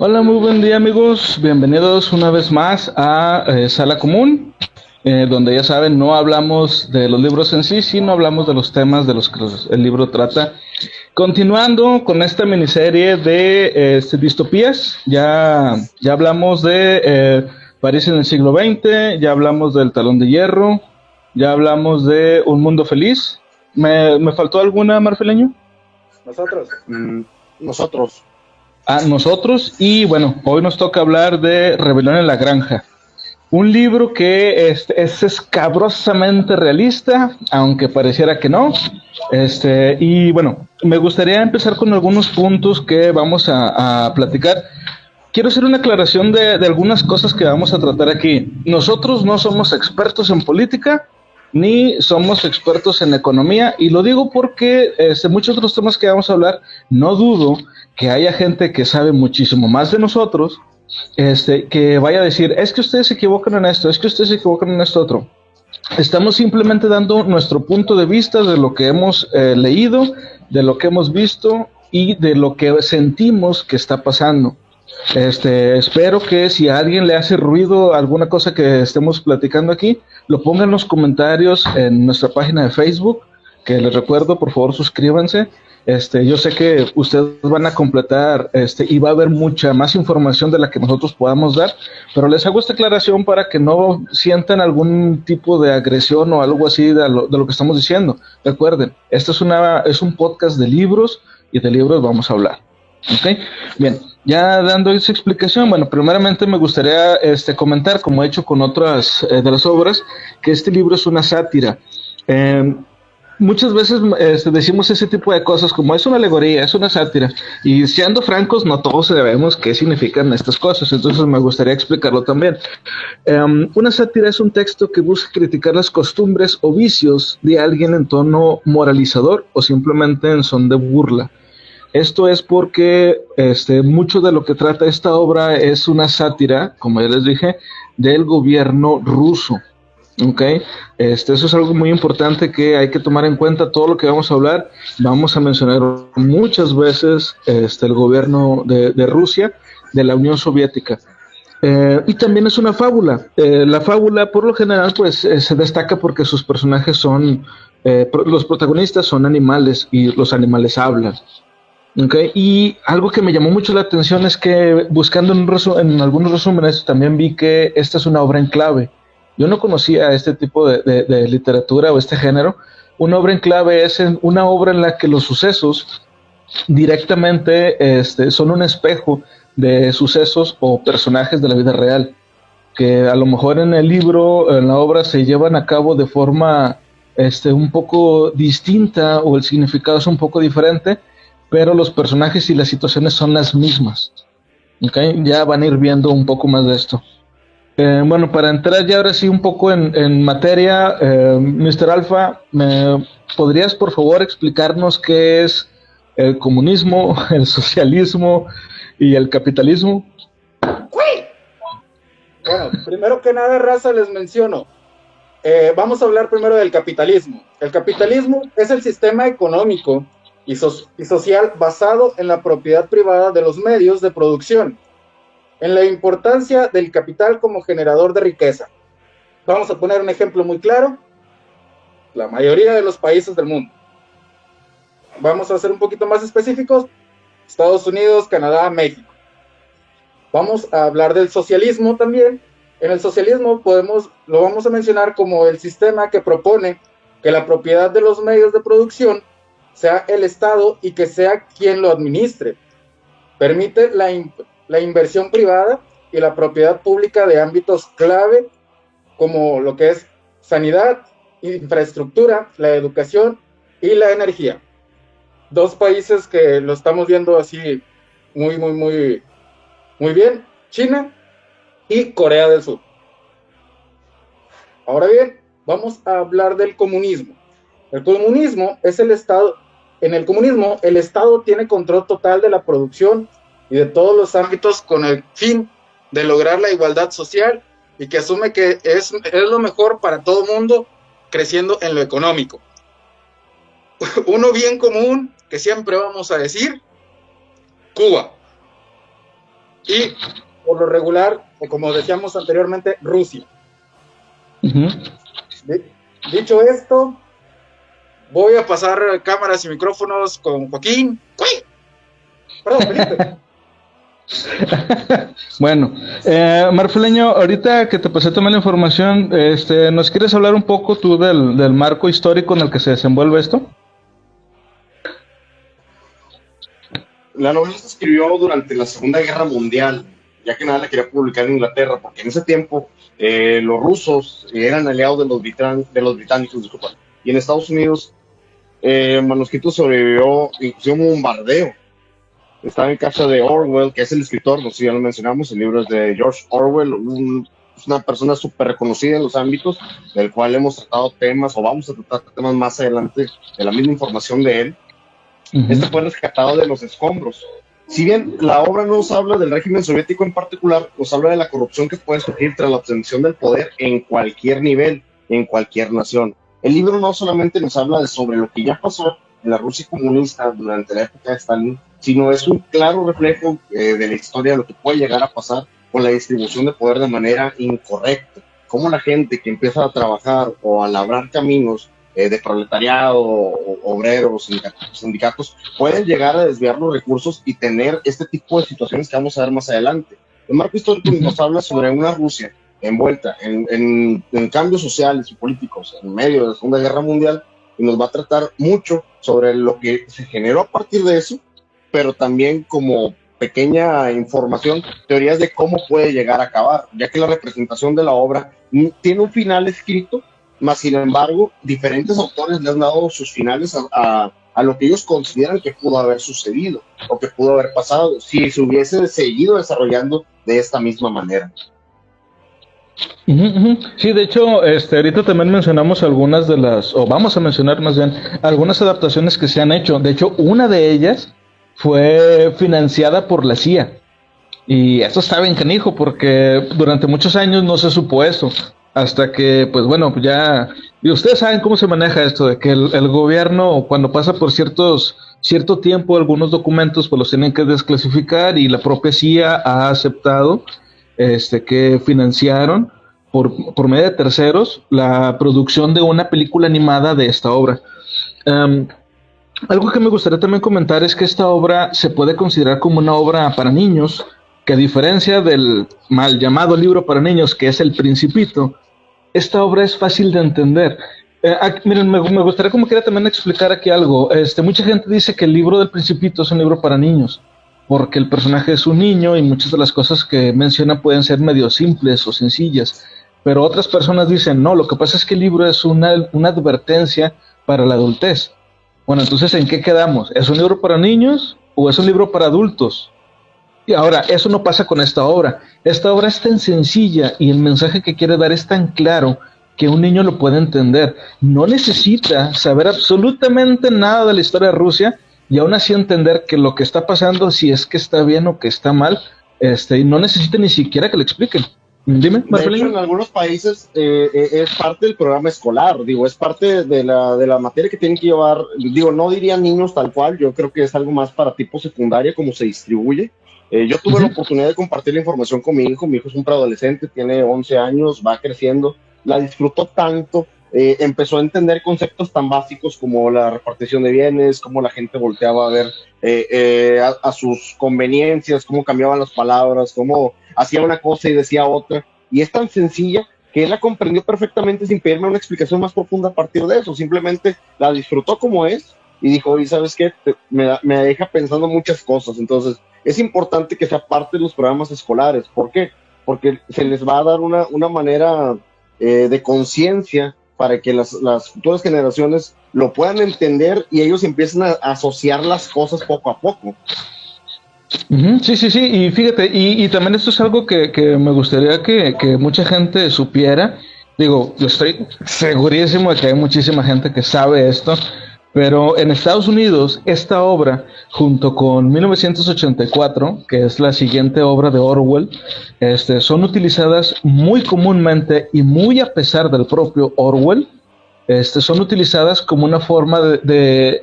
Hola, muy buen día amigos, bienvenidos una vez más a Sala Común, donde ya saben, no hablamos de los libros en sí, sino hablamos de los temas de los que el libro trata. Continuando con esta miniserie de distopías, ya hablamos de París en el siglo XX, ya hablamos del Talón de Hierro, ya hablamos de Un Mundo Feliz. ¿Me faltó alguna, Marfileño? Nosotros. Nosotros. A nosotros, y bueno, hoy nos toca hablar de Rebelión en la Granja, un libro que es escabrosamente realista, aunque pareciera que no. Y bueno, me gustaría empezar con algunos puntos que vamos a platicar. Quiero hacer una aclaración de algunas cosas que vamos a tratar aquí. Nosotros no somos expertos en política, ni somos expertos en economía, y lo digo porque muchos de los temas que vamos a hablar, no dudo que haya gente que sabe muchísimo más de nosotros, que vaya a decir, es que ustedes se equivocan en esto, es que ustedes se equivocan en esto otro. Estamos simplemente dando nuestro punto de vista de lo que hemos leído, de lo que hemos visto y de lo que sentimos que está pasando. Espero que si a alguien le hace ruido alguna cosa que estemos platicando aquí, lo ponga en los comentarios en nuestra página de Facebook, que les recuerdo, por favor, suscríbanse. Yo sé que ustedes van a completar, y va a haber mucha más información de la que nosotros podamos dar, pero les hago esta aclaración para que no sientan algún tipo de agresión o algo así de lo que estamos diciendo. Recuerden, este es un podcast de libros, y de libros vamos a hablar. ¿Ok? Bien, ya dando esa explicación, bueno, primeramente me gustaría comentar, como he hecho con otras de las obras, que este libro es una sátira. Eh, Muchas veces decimos ese tipo de cosas como es una alegoría, es una sátira, y siendo francos, no todos sabemos qué significan estas cosas, entonces me gustaría explicarlo también. Una sátira es un texto que busca criticar las costumbres o vicios de alguien en tono moralizador o simplemente en son de burla. Esto es porque mucho de lo que trata esta obra es una sátira, como ya les dije, del gobierno ruso. ¿Ok? Eso es algo muy importante que hay que tomar en cuenta. Todo lo que vamos a hablar, vamos a mencionar muchas veces el gobierno de Rusia, de la Unión Soviética. Y también es una fábula. La fábula, por lo general, pues se destaca porque sus personajes son, los protagonistas son animales y los animales hablan. Okay. Y algo que me llamó mucho la atención es que buscando en algunos resúmenes también vi que esta es una obra en clave. Yo no conocía este tipo de literatura o este género. Una obra en clave es una obra en la que los sucesos directamente son un espejo de sucesos o personajes de la vida real, que a lo mejor en el libro, en la obra, se llevan a cabo de forma un poco distinta o el significado es un poco diferente, pero los personajes y las situaciones son las mismas. ¿Okay? Ya van a ir viendo un poco más de esto. Bueno, para entrar ya ahora sí un poco en materia, Mr. Alfa, ¿me podrías por favor explicarnos qué es el comunismo, el socialismo y el capitalismo? Bueno, primero que nada, raza, les menciono. Vamos a hablar primero del capitalismo. El capitalismo es el sistema económico y social basado en la propiedad privada de los medios de producción, en la importancia del capital como generador de riqueza. Vamos a poner un ejemplo muy claro: la mayoría de los países del mundo. Vamos a ser un poquito más específicos: Estados Unidos, Canadá, México. Vamos a hablar del socialismo también. En el socialismo lo vamos a mencionar como el sistema que propone que la propiedad de los medios de producción sea el Estado y que sea quien lo administre. Permite la inversión privada y la propiedad pública de ámbitos clave como lo que es sanidad, infraestructura, la educación y la energía. Dos países que lo estamos viendo así muy bien: China y Corea del Sur. Ahora bien, vamos a hablar del comunismo. El comunismo es el Estado. En el comunismo, el Estado tiene control total de la producción y de todos los ámbitos con el fin de lograr la igualdad social y que asume que es lo mejor para todo el mundo, creciendo en lo económico. Uno bien común que siempre vamos a decir: Cuba. y por lo regular, como decíamos anteriormente, Rusia. Dicho esto, voy a pasar cámaras y micrófonos con Joaquín. ¡Uy! Perdón, Felipe. Bueno, Marfileño, ahorita que te pasé también la información, ¿nos quieres hablar un poco tú del marco histórico en el que se desenvuelve esto? La novela se escribió durante la Segunda Guerra Mundial, ya que nada la quería publicar en Inglaterra, porque en ese tiempo los rusos eran aliados de los británicos, disculpa, y en Estados Unidos el manuscrito sobrevivió incluso un bombardeo. Estaba en casa de Orwell, que es el escritor, no sé si ya lo mencionamos, el libro es de George Orwell, una persona súper reconocida en los ámbitos, del cual hemos tratado temas, o vamos a tratar temas más adelante, de la misma información de él. Este fue rescatado de los escombros. Si bien la obra no nos habla del régimen soviético en particular, nos habla de la corrupción que puede surgir tras la obtención del poder en cualquier nivel, en cualquier nación. El libro no solamente nos habla sobre lo que ya pasó en la Rusia comunista durante la época de Stalin, sino es un claro reflejo de la historia de lo que puede llegar a pasar con la distribución de poder de manera incorrecta. Cómo la gente que empieza a trabajar o a labrar caminos de proletariado, obreros, sindicatos, pueden llegar a desviar los recursos y tener este tipo de situaciones que vamos a ver más adelante. El marco histórico nos habla sobre una Rusia envuelta en cambios sociales y políticos en medio de la Segunda Guerra Mundial, y nos va a tratar mucho sobre lo que se generó a partir de eso, pero también como pequeña información, teorías de cómo puede llegar a acabar, ya que la representación de la obra tiene un final escrito, más sin embargo, diferentes autores le han dado sus finales a lo que ellos consideran que pudo haber sucedido o que pudo haber pasado si se hubiese seguido desarrollando de esta misma manera. Sí, de hecho, ahorita también mencionamos algunas de las, o vamos a mencionar más bien, algunas adaptaciones que se han hecho. De hecho, una de ellas fue financiada por la CIA. Y eso está bien canijo, porque durante muchos años no se supo eso. Hasta que, pues bueno, ya... Y ustedes saben cómo se maneja esto, de que el gobierno, cuando pasa por cierto tiempo, algunos documentos, pues los tienen que desclasificar, y la propia CIA ha aceptado que financiaron por medio de terceros la producción de una película animada de esta obra. Algo que me gustaría también comentar es que esta obra se puede considerar como una obra para niños, que a diferencia del mal llamado libro para niños, que es El Principito, esta obra es fácil de entender. Miren, me gustaría como quiera también explicar aquí algo. Mucha gente dice que el libro del Principito es un libro para niños, porque el personaje es un niño y muchas de las cosas que menciona pueden ser medio simples o sencillas. Pero otras personas dicen, no, lo que pasa es que el libro es una advertencia para la adultez. Bueno, entonces, ¿en qué quedamos? ¿Es un libro para niños o es un libro para adultos? Y ahora, eso no pasa con esta obra. Esta obra es tan sencilla y el mensaje que quiere dar es tan claro que un niño lo puede entender. No necesita saber absolutamente nada de la historia de Rusia y aún así entender que lo que está pasando, si es que está bien o que está mal, y no necesita ni siquiera que le expliquen. Dime, de hecho, en algunos países es parte del programa escolar, es parte de la materia que tienen que llevar, no diría niños tal cual, yo creo que es algo más para tipo secundaria, como se distribuye. Yo tuve la oportunidad de compartir la información con mi hijo es un preadolescente, tiene 11 años, va creciendo, la disfrutó tanto, empezó a entender conceptos tan básicos como la repartición de bienes, cómo la gente volteaba a ver a sus conveniencias, cómo cambiaban las palabras, cómo hacía una cosa y decía otra, y es tan sencilla que él la comprendió perfectamente sin pedirme una explicación más profunda a partir de eso, simplemente la disfrutó como es y dijo, ¿y sabes qué? Me deja pensando muchas cosas. Entonces es importante que sea parte de los programas escolares. ¿Por qué? Porque se les va a dar una manera de conciencia para que las futuras generaciones lo puedan entender y ellos empiecen a asociar las cosas poco a poco. Sí, y fíjate, y también esto es algo que me gustaría que mucha gente supiera. Digo, yo estoy segurísimo de que hay muchísima gente que sabe esto, pero en Estados Unidos esta obra, junto con 1984, que es la siguiente obra de Orwell, son utilizadas muy comúnmente y muy a pesar del propio Orwell, son utilizadas como una forma de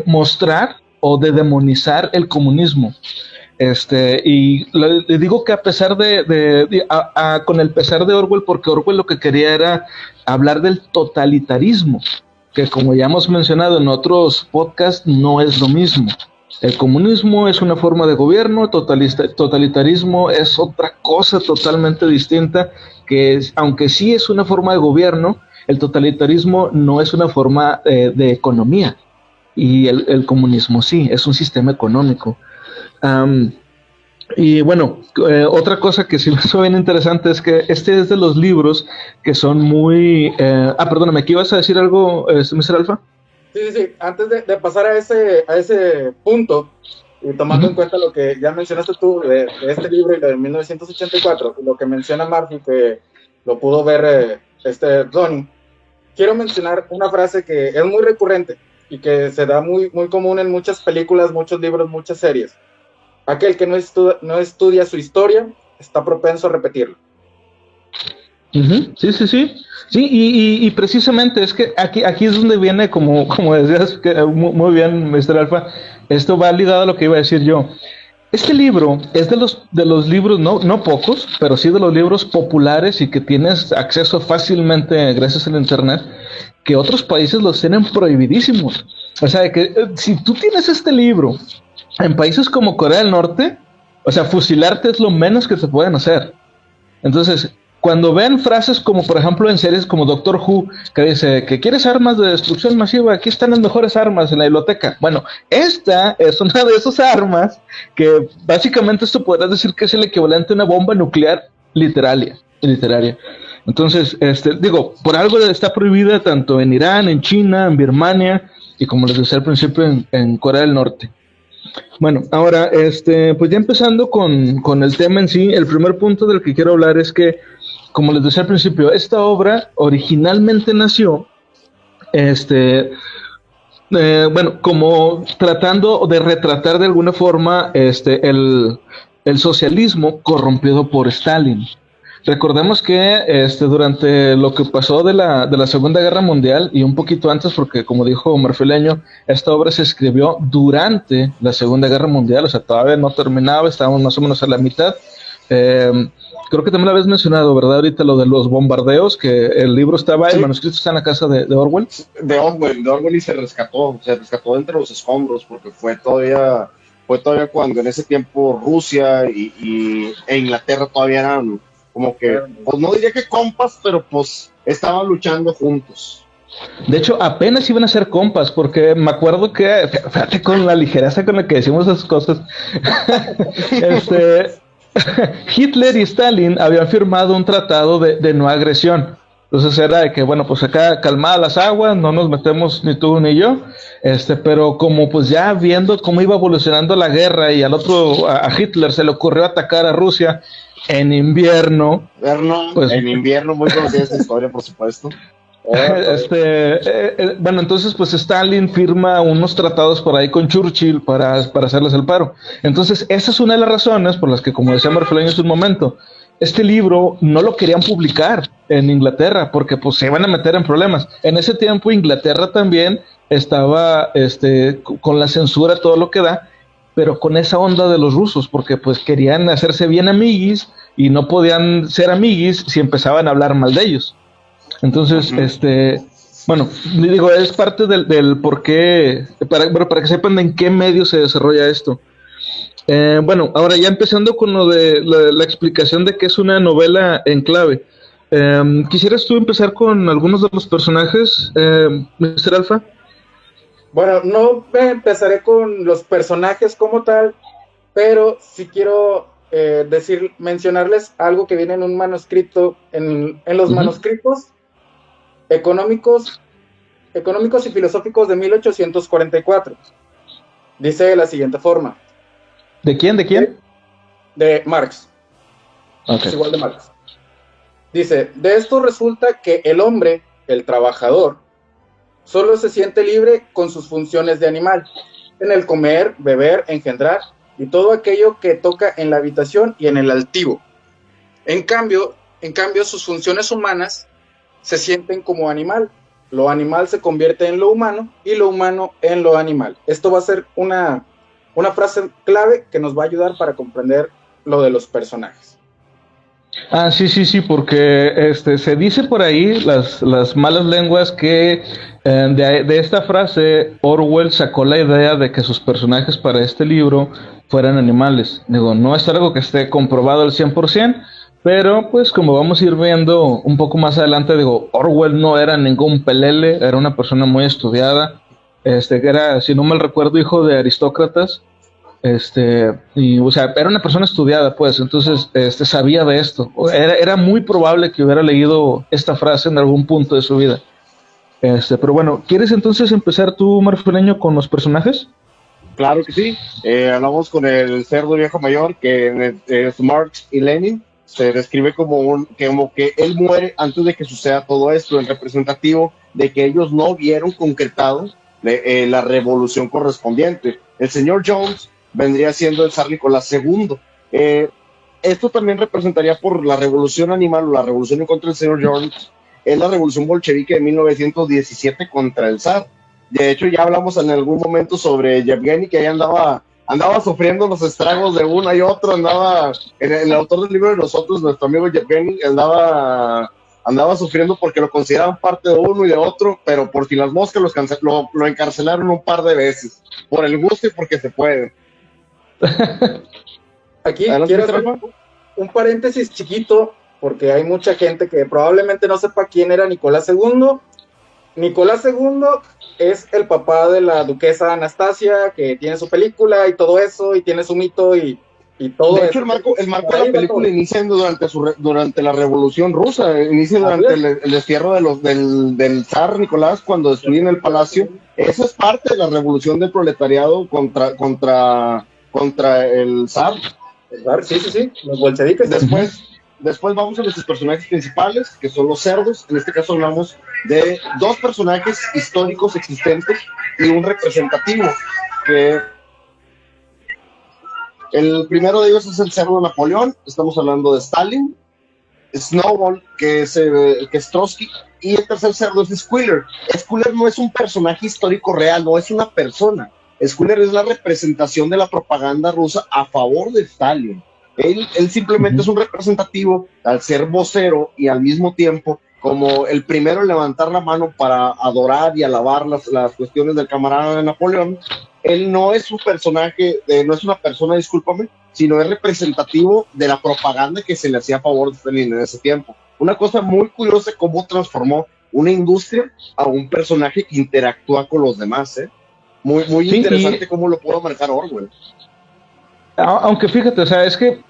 mostrar o de demonizar el comunismo. Y le digo que a pesar con el pesar de Orwell, porque Orwell lo que quería era hablar del totalitarismo, que como ya hemos mencionado en otros podcasts, no es lo mismo. El comunismo es una forma de gobierno, totalitarismo es otra cosa totalmente distinta, aunque sí es una forma de gobierno, el totalitarismo no es una forma de economía, y el comunismo sí, es un sistema económico. Y bueno, otra cosa que sí me hizo bien interesante es que este es de los libros que son muy... perdóname, ¿aquí ibas a decir algo, Mr. Alfa? Sí. Antes de pasar a ese punto, y tomando en cuenta lo que ya mencionaste tú de este libro y de 1984, y lo que menciona Murphy, que lo pudo ver Ronnie, quiero mencionar una frase que es muy recurrente y que se da muy, muy común en muchas películas, muchos libros, muchas series. Aquel que no estudia su historia está propenso a repetirlo. Uh-huh. Sí. Sí, y precisamente es que aquí es donde viene, como decías muy bien, Mr. Alfa, esto va ligado a lo que iba a decir yo. Este libro es de los libros, no pocos, pero sí de los libros populares y que tienes acceso fácilmente gracias al internet, que otros países los tienen prohibidísimos. O sea, que si tú tienes este libro en países como Corea del Norte, o sea, fusilarte es lo menos que se pueden hacer. Entonces, cuando ven frases como, por ejemplo, en series como Doctor Who, que dice que quieres armas de destrucción masiva, aquí están las mejores armas en la biblioteca. Bueno, esta es una de esas armas que básicamente esto podrás decir que es el equivalente a una bomba nuclear literaria. Entonces, por algo está prohibida tanto en Irán, en China, en Birmania y como les decía al principio en Corea del Norte. Bueno, ahora, pues ya empezando con el tema en sí, el primer punto del que quiero hablar es que, como les decía al principio, esta obra originalmente nació, como tratando de retratar de alguna forma el socialismo corrompido por Stalin. Recordemos que durante lo que pasó de la Segunda Guerra Mundial y un poquito antes, porque como dijo Marfileño, esta obra se escribió durante la Segunda Guerra Mundial, o sea, todavía no terminaba, estábamos más o menos a la mitad. Creo que también lo habías mencionado, ¿verdad? Ahorita lo de los bombardeos, que el libro estaba, sí. El manuscrito está en la casa de Orwell. De Orwell y se rescató entre los escombros, porque fue todavía cuando en ese tiempo Rusia e Inglaterra todavía eran como que, pues no diría que compas, pero pues estaban luchando juntos. De hecho, apenas iban a ser compas, porque me acuerdo que, fíjate con la ligereza con la que decimos esas cosas, Hitler y Stalin habían firmado un tratado de no agresión. Entonces era de que, bueno, pues acá calmadas las aguas, no nos metemos ni tú ni yo, pero como pues ya viendo cómo iba evolucionando la guerra y a Hitler se le ocurrió atacar a Rusia en invierno. Pues, en invierno, muy conocida esta historia, por supuesto. Bueno, entonces pues Stalin firma unos tratados por ahí con Churchill para hacerles el paro. Entonces esa es una de las razones por las que, como decía Marfileño hace un momento, este libro no lo querían publicar en Inglaterra porque pues se iban a meter en problemas. En ese tiempo Inglaterra también estaba con la censura, todo lo que da, pero con esa onda de los rusos, porque pues querían hacerse bien amiguis y no podían ser amiguis si empezaban a hablar mal de ellos. Entonces, bueno, digo, es parte del por qué, para que sepan en qué medio se desarrolla esto. Bueno, ahora ya empezando con lo de la explicación de que es una novela en clave. ¿Quisieras tú empezar con algunos de los personajes, Mr. Alfa? Bueno, no empezaré con los personajes como tal, pero sí quiero mencionarles algo que viene en un manuscrito, en los manuscritos económicos y filosóficos de 1844. Dice de la siguiente forma. ¿De quién? De Marx. Okay. Es igual de Marx. Dice, de esto resulta que el hombre, el trabajador, solo se siente libre con sus funciones de animal, en el comer, beber, engendrar y todo aquello que toca en la habitación y en el altivo. En cambio, sus funciones humanas se sienten como animal, lo animal se convierte en lo humano y lo humano en lo animal. Esto va a ser una frase clave que nos va a ayudar para comprender lo de los personajes. Ah, sí, sí, sí, porque se dice por ahí las malas lenguas que de esta frase Orwell sacó la idea de que sus personajes para este libro fueran animales. Digo, no es algo que esté comprobado al 100%, pero pues como vamos a ir viendo un poco más adelante, digo, Orwell no era ningún pelele, era una persona muy estudiada, que era, si no mal recuerdo, hijo de aristócratas. Y, o sea, era una persona estudiada, pues, entonces, sabía de esto. Era muy probable que hubiera leído esta frase en algún punto de su vida. Pero bueno, ¿quieres entonces empezar tú, Marfileño, con los personajes? Claro que sí. Hablamos con el cerdo viejo mayor, que es Marx y Lenin. Se describe como que él muere antes de que suceda todo esto, en representativo de que ellos no vieron concretado la revolución correspondiente. El señor Jones vendría siendo el zar Nicolás II. Esto también representaría por la revolución animal o la revolución en contra del señor Jones, es la revolución bolchevique de 1917 contra el zar. De hecho, ya hablamos en algún momento sobre Yevgeny, que ahí andaba sufriendo los estragos de uno y otro, el autor del libro de nosotros, nuestro amigo Yevgeny, andaba sufriendo porque lo consideraban parte de uno y de otro, pero por si las moscas lo encarcelaron un par de veces, por el gusto y porque se puede. Aquí quiero hacer un paréntesis chiquito, porque hay mucha gente que probablemente no sepa quién era Nicolás II. Nicolás II es el papá de la duquesa Anastasia, que tiene su película y todo eso, y tiene su mito y todo eso. De hecho, el marco de la película inicia durante la Revolución Rusa, inicia durante el destierro del zar Nicolás cuando destruyen el palacio. Eso es parte de la revolución del proletariado contra el zar. Sí, los bolcheviques. Después vamos a nuestros personajes principales, que son los cerdos. En este caso hablamos de dos personajes históricos existentes y un representativo, que el primero de ellos es el cerdo Napoleón. Estamos hablando de Stalin, Snowball, que es Trotsky, y el tercer cerdo es Squealer. Squealer no es un personaje histórico real, no es una persona. Squealer es la representación de la propaganda rusa a favor de Stalin. Él simplemente es un representativo al ser vocero y al mismo tiempo como el primero en levantar la mano para adorar y alabar las cuestiones del camarada de Napoleón. Él no es un personaje, no es una persona, discúlpame, sino es representativo de la propaganda que se le hacía a favor de Stalin en ese tiempo. Una cosa muy curiosa, cómo transformó una industria a un personaje que interactúa con los demás, Muy sí, interesante cómo lo pudo manejar Orwell. Aunque fíjate, o sea, es que,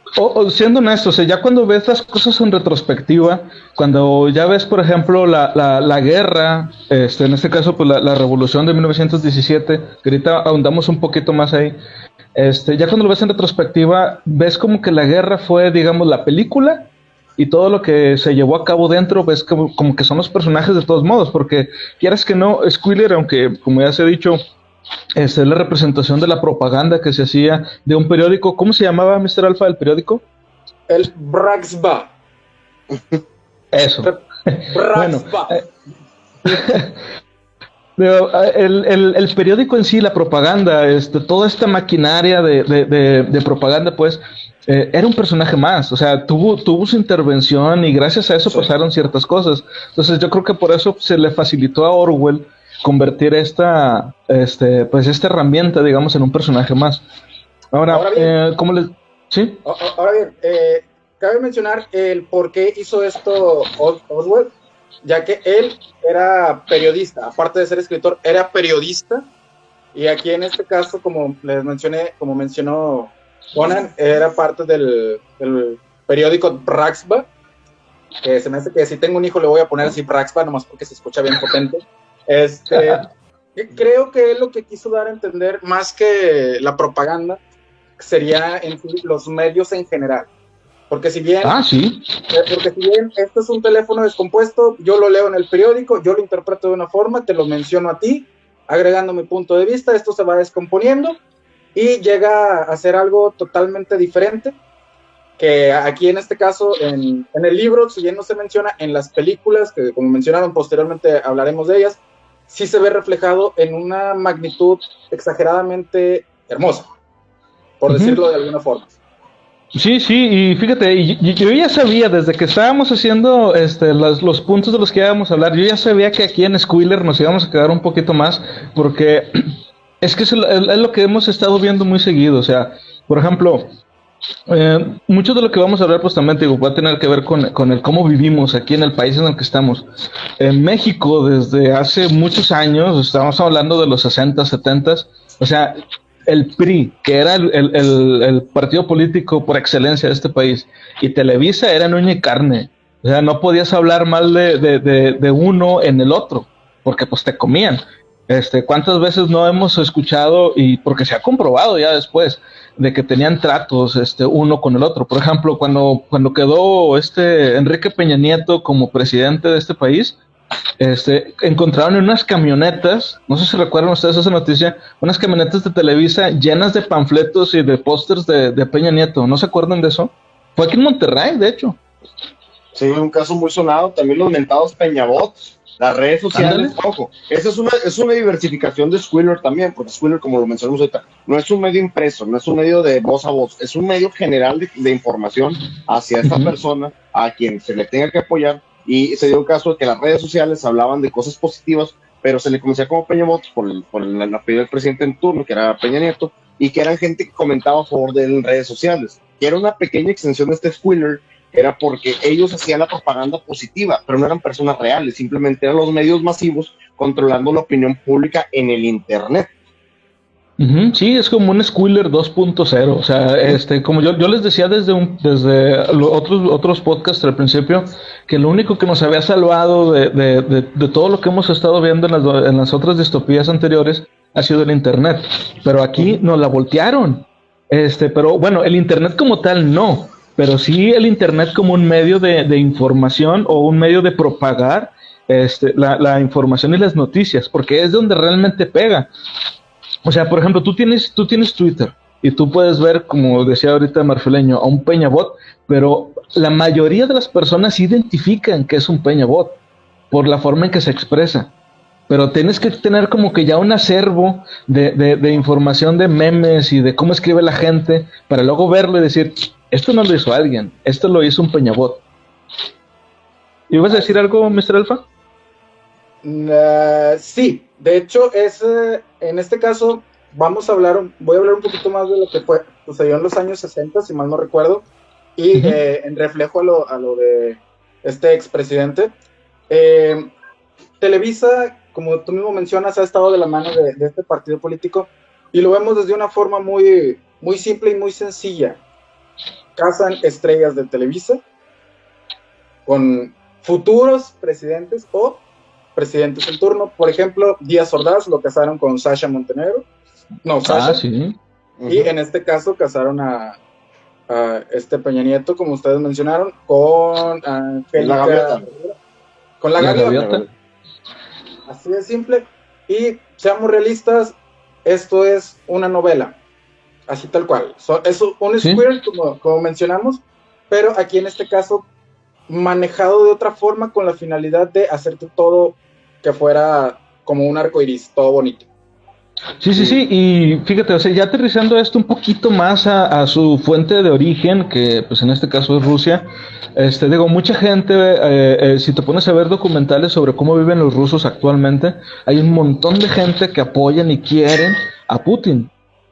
siendo honesto, o sea, ya cuando ves las cosas en retrospectiva, cuando ya ves, por ejemplo, la guerra, en este caso, pues la revolución de 1917, que ahorita ahondamos un poquito más ahí, ya cuando lo ves en retrospectiva, ves como que la guerra fue, digamos, la película, y todo lo que se llevó a cabo dentro, ves como que son los personajes de todos modos, porque quieras que no, Squealer, aunque, como ya se ha dicho, es la representación de la propaganda que se hacía de un periódico. ¿Cómo se llamaba, Mr. Alfa, el periódico? El Braxba. Eso. Braxba. Bueno, el periódico en sí, la propaganda, toda esta maquinaria de propaganda, pues, era un personaje más. O sea, tuvo su intervención y gracias a eso pasaron ciertas cosas. Entonces yo creo que por eso se le facilitó a Orwell convertir esta herramienta, digamos, en un personaje más. Ahora bien, ¿cómo les...? ¿Sí? Ahora bien, cabe mencionar el por qué hizo esto Orwell, ya que él era periodista, aparte de ser escritor, era periodista, y aquí en este caso, como les mencioné, como mencionó Conan, era parte del periódico Braxba, que se me hace que si tengo un hijo le voy a poner así Braxba, nomás porque se escucha bien potente. Creo que es lo que quiso dar a entender, más que la propaganda, sería en sí los medios en general. Porque si bien esto es un teléfono descompuesto, yo lo leo en el periódico, yo lo interpreto de una forma, te lo menciono a ti, agregando mi punto de vista, esto se va descomponiendo y llega a ser algo totalmente diferente. que aquí en este caso, en el libro, si bien no se menciona, en las películas, que como mencionaron posteriormente hablaremos de ellas, sí se ve reflejado en una magnitud exageradamente hermosa, por decirlo de alguna forma. Sí, y fíjate, yo ya sabía desde que estábamos haciendo los puntos de los que íbamos a hablar, yo ya sabía que aquí en Squiller nos íbamos a quedar un poquito más, porque es que es lo que hemos estado viendo muy seguido. O sea, por ejemplo, mucho de lo que vamos a hablar pues también digo, va a tener que ver con el cómo vivimos aquí en el país en el que estamos. En México, desde hace muchos años, estamos hablando de los 60, 70, o sea, el PRI, que era el partido político por excelencia de este país, y Televisa era uña y carne. O sea, no podías hablar mal de uno en el otro, porque pues te comían. ¿Cuántas veces no hemos escuchado, y porque se ha comprobado ya después, de que tenían tratos uno con el otro? Por ejemplo, cuando quedó Enrique Peña Nieto como presidente de este país, encontraron en unas camionetas, no sé si recuerdan ustedes esa noticia, unas camionetas de Televisa llenas de panfletos y de pósters de Peña Nieto. ¿No se acuerdan de eso? Fue aquí en Monterrey, de hecho. Sí, un caso muy sonado. También los mentados Peñabots, las redes sociales. Ojo, esa es una diversificación de Squiller también, porque Squiller, como lo mencionamos ahorita, no es un medio impreso, no es un medio de voz a voz, es un medio general de información hacia esta persona a quien se le tenga que apoyar. Y se dio un caso de que las redes sociales hablaban de cosas positivas, pero se le conocía como Peñabots por el apellido del presidente en turno, que era Peña Nieto, y que eran gente que comentaba a favor de él en redes sociales. Y era una pequeña extensión de este Squiller, era porque ellos hacían la propaganda positiva, pero no eran personas reales, simplemente eran los medios masivos controlando la opinión pública en el Internet. Sí, es como un Squiller 2.0. O sea, como yo les decía desde otros podcasts al principio, que lo único que nos había salvado de todo lo que hemos estado viendo en las otras distopías anteriores ha sido el Internet. Pero aquí nos la voltearon. Pero bueno, el Internet como tal no, pero sí el Internet como un medio de información o un medio de propagar la información y las noticias, porque es donde realmente pega. O sea, por ejemplo, tú tienes Twitter y tú puedes ver, como decía ahorita Marfileño, a un Peñabot, pero la mayoría de las personas identifican que es un Peñabot por la forma en que se expresa. Pero tienes que tener como que ya un acervo de información, de memes y de cómo escribe la gente para luego verlo y decir, esto no lo hizo alguien, esto lo hizo un Peñabot. ¿Ibas a decir algo, Mr. Alfa? Sí, de hecho, en este caso voy a hablar un poquito más de lo que sucedió en los años 60, si mal no recuerdo, y en reflejo a lo de este expresidente. Televisa, como tú mismo mencionas, ha estado de la mano de este partido político, y lo vemos desde una forma muy, muy simple y muy sencilla. Casan estrellas de Televisa con futuros presidentes o presidentes en turno. Por ejemplo, Díaz Ordaz lo casaron con Sasha Montenegro. No, Sasha. Sí. Y en este caso casaron a Peña Nieto, como ustedes mencionaron, con la Gaviota. Con la Gaviota. Así de simple. Y seamos realistas, esto es una novela. Así tal cual. Es un square, como mencionamos, pero aquí en este caso manejado de otra forma con la finalidad de hacerte todo que fuera como un arco iris, todo bonito. Sí, y fíjate, o sea, ya aterrizando esto un poquito más a su fuente de origen, que pues en este caso es Rusia, digo, mucha gente, si te pones a ver documentales sobre cómo viven los rusos actualmente, hay un montón de gente que apoyan y quieren a Putin.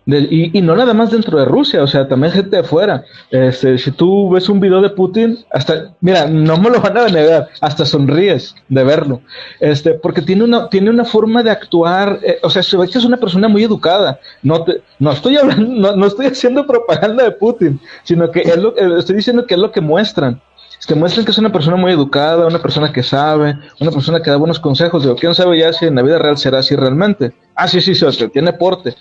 Y no nada más dentro de Rusia, o sea, también gente de afuera. Si tú ves un video de Putin, hasta, mira, no me lo van a negar, hasta sonríes de verlo, porque tiene una forma de actuar, o sea, se ve que es una persona muy educada. No estoy hablando, no estoy haciendo propaganda de Putin, sino que estoy diciendo que es lo que muestran. Muestran que es una persona muy educada, una persona que sabe, una persona que da buenos consejos. Digo, quién sabe ya si en la vida real será así realmente. Sí, tiene porte.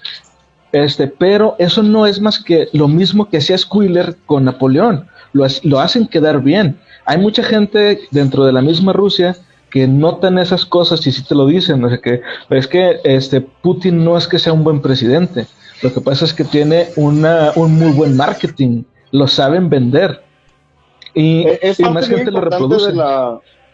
Pero eso no es más que lo mismo que hacía Squiller con Napoleón. Lo hacen quedar bien. Hay mucha gente dentro de la misma Rusia que notan esas cosas y sí te lo dicen. O sea que es que Putin no es que sea un buen presidente. Lo que pasa es que tiene un muy buen marketing. lo saben vender. Es Y parte más muy gente lo importante reproduce.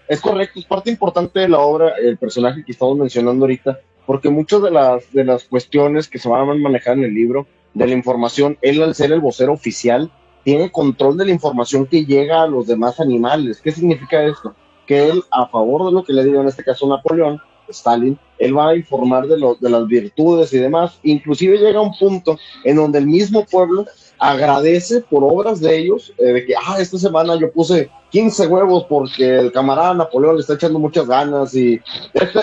es correcto, es parte importante de la obra, el personaje que estamos mencionando ahorita, porque muchas de las cuestiones que se van a manejar en el libro, de la información, él al ser el vocero oficial, tiene control de la información que llega a los demás animales. ¿Qué significa esto? Que él, a favor de lo que le digo en este caso Napoleón, Stalin, él va a informar de las virtudes y demás, inclusive llega a un punto en donde el mismo pueblo agradece por obras de ellos, de que, esta semana yo puse 15 huevos porque el camarada Napoleón le está echando muchas ganas y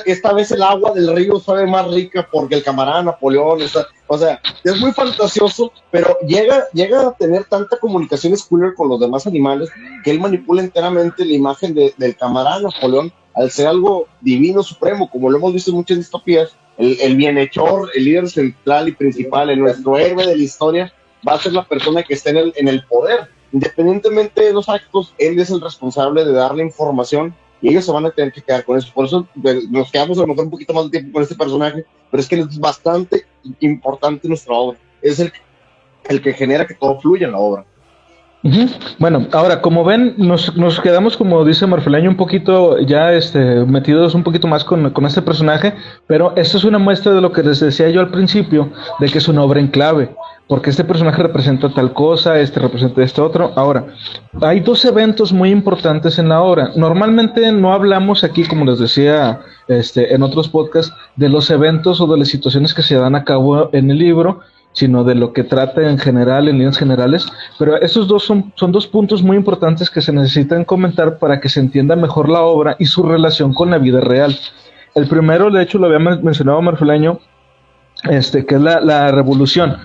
esta vez el agua del río sabe más rica porque el camarada Napoleón está, o sea, es muy fantasioso, pero llega a tener tanta comunicación Squealer con los demás animales que él manipula enteramente la imagen del camarada Napoleón al ser algo divino supremo, como lo hemos visto en muchas distopías, el bienhechor, el líder central y principal, el nuestro héroe de la historia, va a ser la persona que esté en el poder. Independientemente de los actos, él es el responsable de darle información y ellos se van a tener que quedar con eso. Por eso nos quedamos a lo mejor un poquito más de tiempo con este personaje, pero es que es bastante importante en nuestra obra. Es el que genera que todo fluya en la obra. Ujú. Bueno, ahora, como ven, nos quedamos, como dice Marfeleño, un poquito ya metidos un poquito más con este personaje, pero esto es una muestra de lo que les decía yo al principio, de que es una obra en clave, porque este personaje representa tal cosa, este representa este otro. Ahora, hay dos eventos muy importantes en la obra. Normalmente no hablamos aquí, como les decía en otros podcasts, de los eventos o de las situaciones que se dan a cabo en el libro, sino de lo que trata en general, en líneas generales, pero estos dos son dos puntos muy importantes que se necesitan comentar para que se entienda mejor la obra y su relación con la vida real. El primero, de hecho, lo había mencionado Marfeleño, que es la revolución.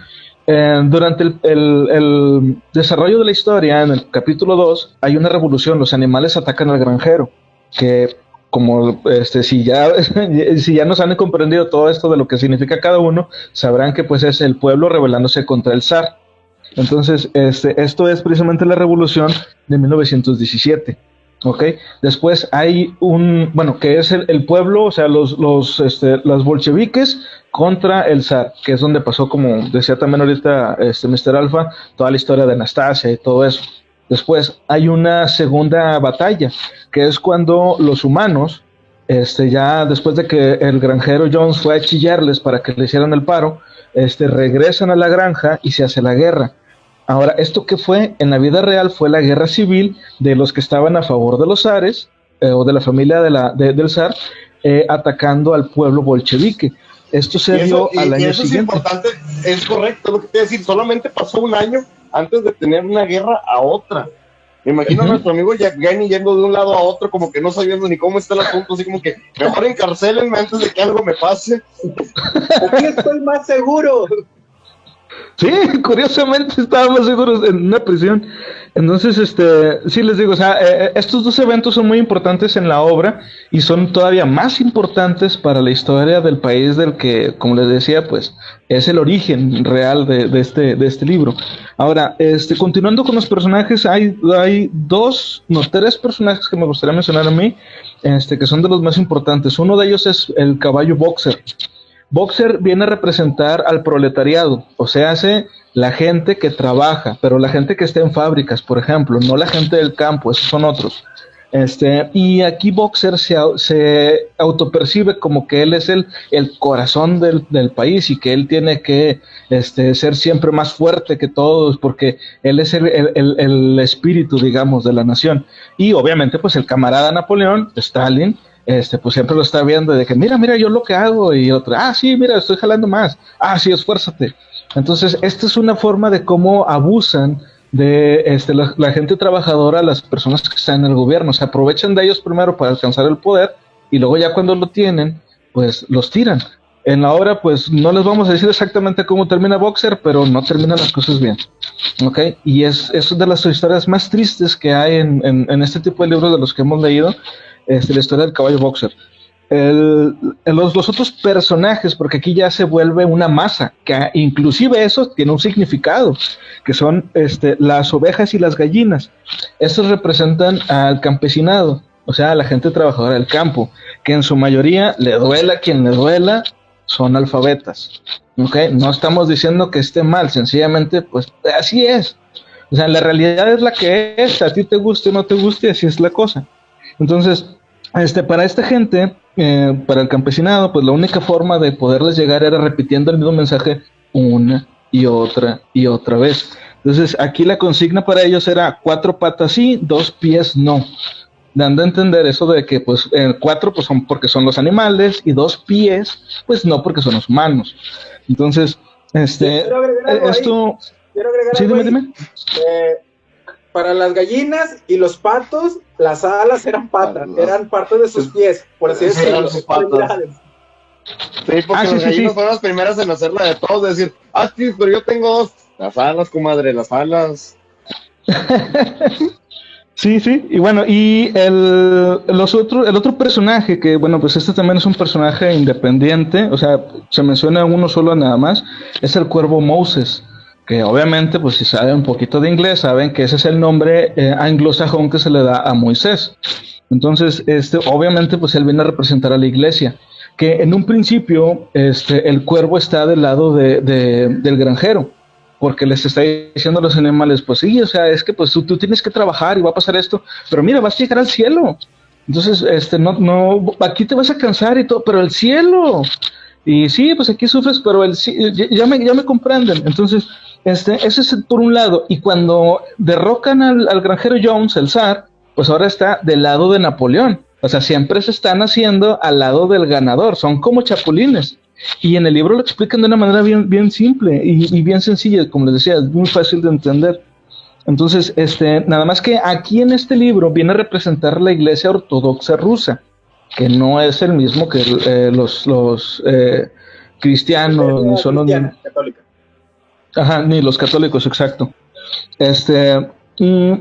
Durante el desarrollo de la historia, en el capítulo 2, hay una revolución, los animales atacan al granjero, que como si ya nos han comprendido todo esto de lo que significa cada uno, sabrán que pues es el pueblo rebelándose contra el zar. Entonces, esto es precisamente la revolución de 1917. ¿Ok? Después hay que es el pueblo, o sea, los bolcheviques contra el zar, que es donde pasó, como decía también ahorita Mr. Alpha, toda la historia de Anastasia y todo eso. Después hay una segunda batalla, que es cuando los humanos, ya después de que el granjero Jones fue a chillarles para que le hicieran el paro, regresan a la granja y se hace la guerra. Ahora, ¿esto qué fue? En la vida real fue la guerra civil de los que estaban a favor de los zares, o de la familia del zar, atacando al pueblo bolchevique. Esto se dio al año siguiente. Es importante, es correcto lo que te voy a decir, solamente pasó un año antes de tener una guerra a otra. Me imagino a nuestro amigo Jack Gani yendo de un lado a otro, como que no sabiendo ni cómo está el asunto, así como que mejor encarcélenme antes de que algo me pase. Aquí estoy más seguro. Sí, curiosamente estábamos seguros en una prisión. Entonces, sí les digo, o sea, estos dos eventos son muy importantes en la obra y son todavía más importantes para la historia del país del que, como les decía, pues es el origen real de este libro. Ahora, continuando con los personajes, hay tres personajes que me gustaría mencionar a mí, que son de los más importantes. Uno de ellos es el caballo Boxer. Boxer viene a representar al proletariado, o sea, hace la gente que trabaja, pero la gente que está en fábricas, por ejemplo, no la gente del campo, esos son otros. Y aquí Boxer se autopercibe como que él es el corazón del país y que él tiene que ser siempre más fuerte que todos porque él es el espíritu, digamos, de la nación. Y obviamente pues el camarada Napoleón, Stalin, pues siempre lo está viendo de que mira yo lo que hago, y otro, sí, mira, estoy jalando más, sí, esfuérzate. Entonces esta es una forma de cómo abusan de la gente trabajadora, las personas que están en el gobierno, se aprovechan de ellos primero para alcanzar el poder y luego ya cuando lo tienen pues los tiran. En la obra pues no les vamos a decir exactamente cómo termina Boxer, pero no terminan las cosas bien, ¿ok? Y es de las historias más tristes que hay en este tipo de libros de los que hemos leído, la historia del caballo Boxer. Los otros personajes, porque aquí ya se vuelve una masa, que inclusive eso tiene un significado, que son las ovejas y las gallinas. Estos representan al campesinado, o sea, a la gente trabajadora del campo, que en su mayoría, le duela a quien le duela, son alfabetas. ¿Okay? No estamos diciendo que esté mal, sencillamente, pues así es. O sea, la realidad es la que es, a ti te guste o no te guste, así es la cosa. Entonces, para esta gente, para el campesinado, pues la única forma de poderles llegar era repitiendo el mismo mensaje una y otra vez. Entonces, aquí la consigna para ellos era 4 patas sí, 2 pies no, dando a entender eso de que pues 4 pues son porque son los animales y 2 pies pues no porque son los humanos. Entonces, Quiero agregar algo esto... ahí. Quiero agregar Sí, algo dime, ahí. dime. Para las gallinas y los patos, las alas eran patas, eran parte de sus pies, por así Sí, eran decirlo. sus patas. Sí, porque Sí, las sí, gallinas sí. fueron las primeras en hacerla de todos, de decir, sí, pero yo tengo 2. Las alas, comadre, las alas. Sí, sí, y bueno, y el otro personaje, que bueno, pues este también es un personaje independiente, o sea, se menciona uno solo nada más, es el cuervo Moses, que obviamente, pues si saben un poquito de inglés, saben que ese es el nombre anglosajón que se le da a Moisés. Entonces, obviamente, pues él viene a representar a la iglesia, que en un principio, el cuervo está del lado del granjero, porque les está diciendo a los animales, pues sí, o sea, es que pues tú tienes que trabajar y va a pasar esto, pero mira, vas a llegar al cielo. Entonces, aquí te vas a cansar y todo, pero el cielo. Y sí, pues aquí sufres, pero ya me comprenden. Entonces, ese es por un lado. Y cuando derrocan al granjero Jones, el zar, pues ahora está del lado de Napoleón. O sea, siempre se están haciendo al lado del ganador, son como chapulines. Y en el libro lo explican de una manera bien, bien simple y bien sencilla, como les decía, es muy fácil de entender. Entonces, nada más que aquí en este libro viene a representar la Iglesia Ortodoxa rusa, que no es el mismo que los cristianos, ni son los, Cristiana, católica. ajá, ni los católicos, exacto. Este, y,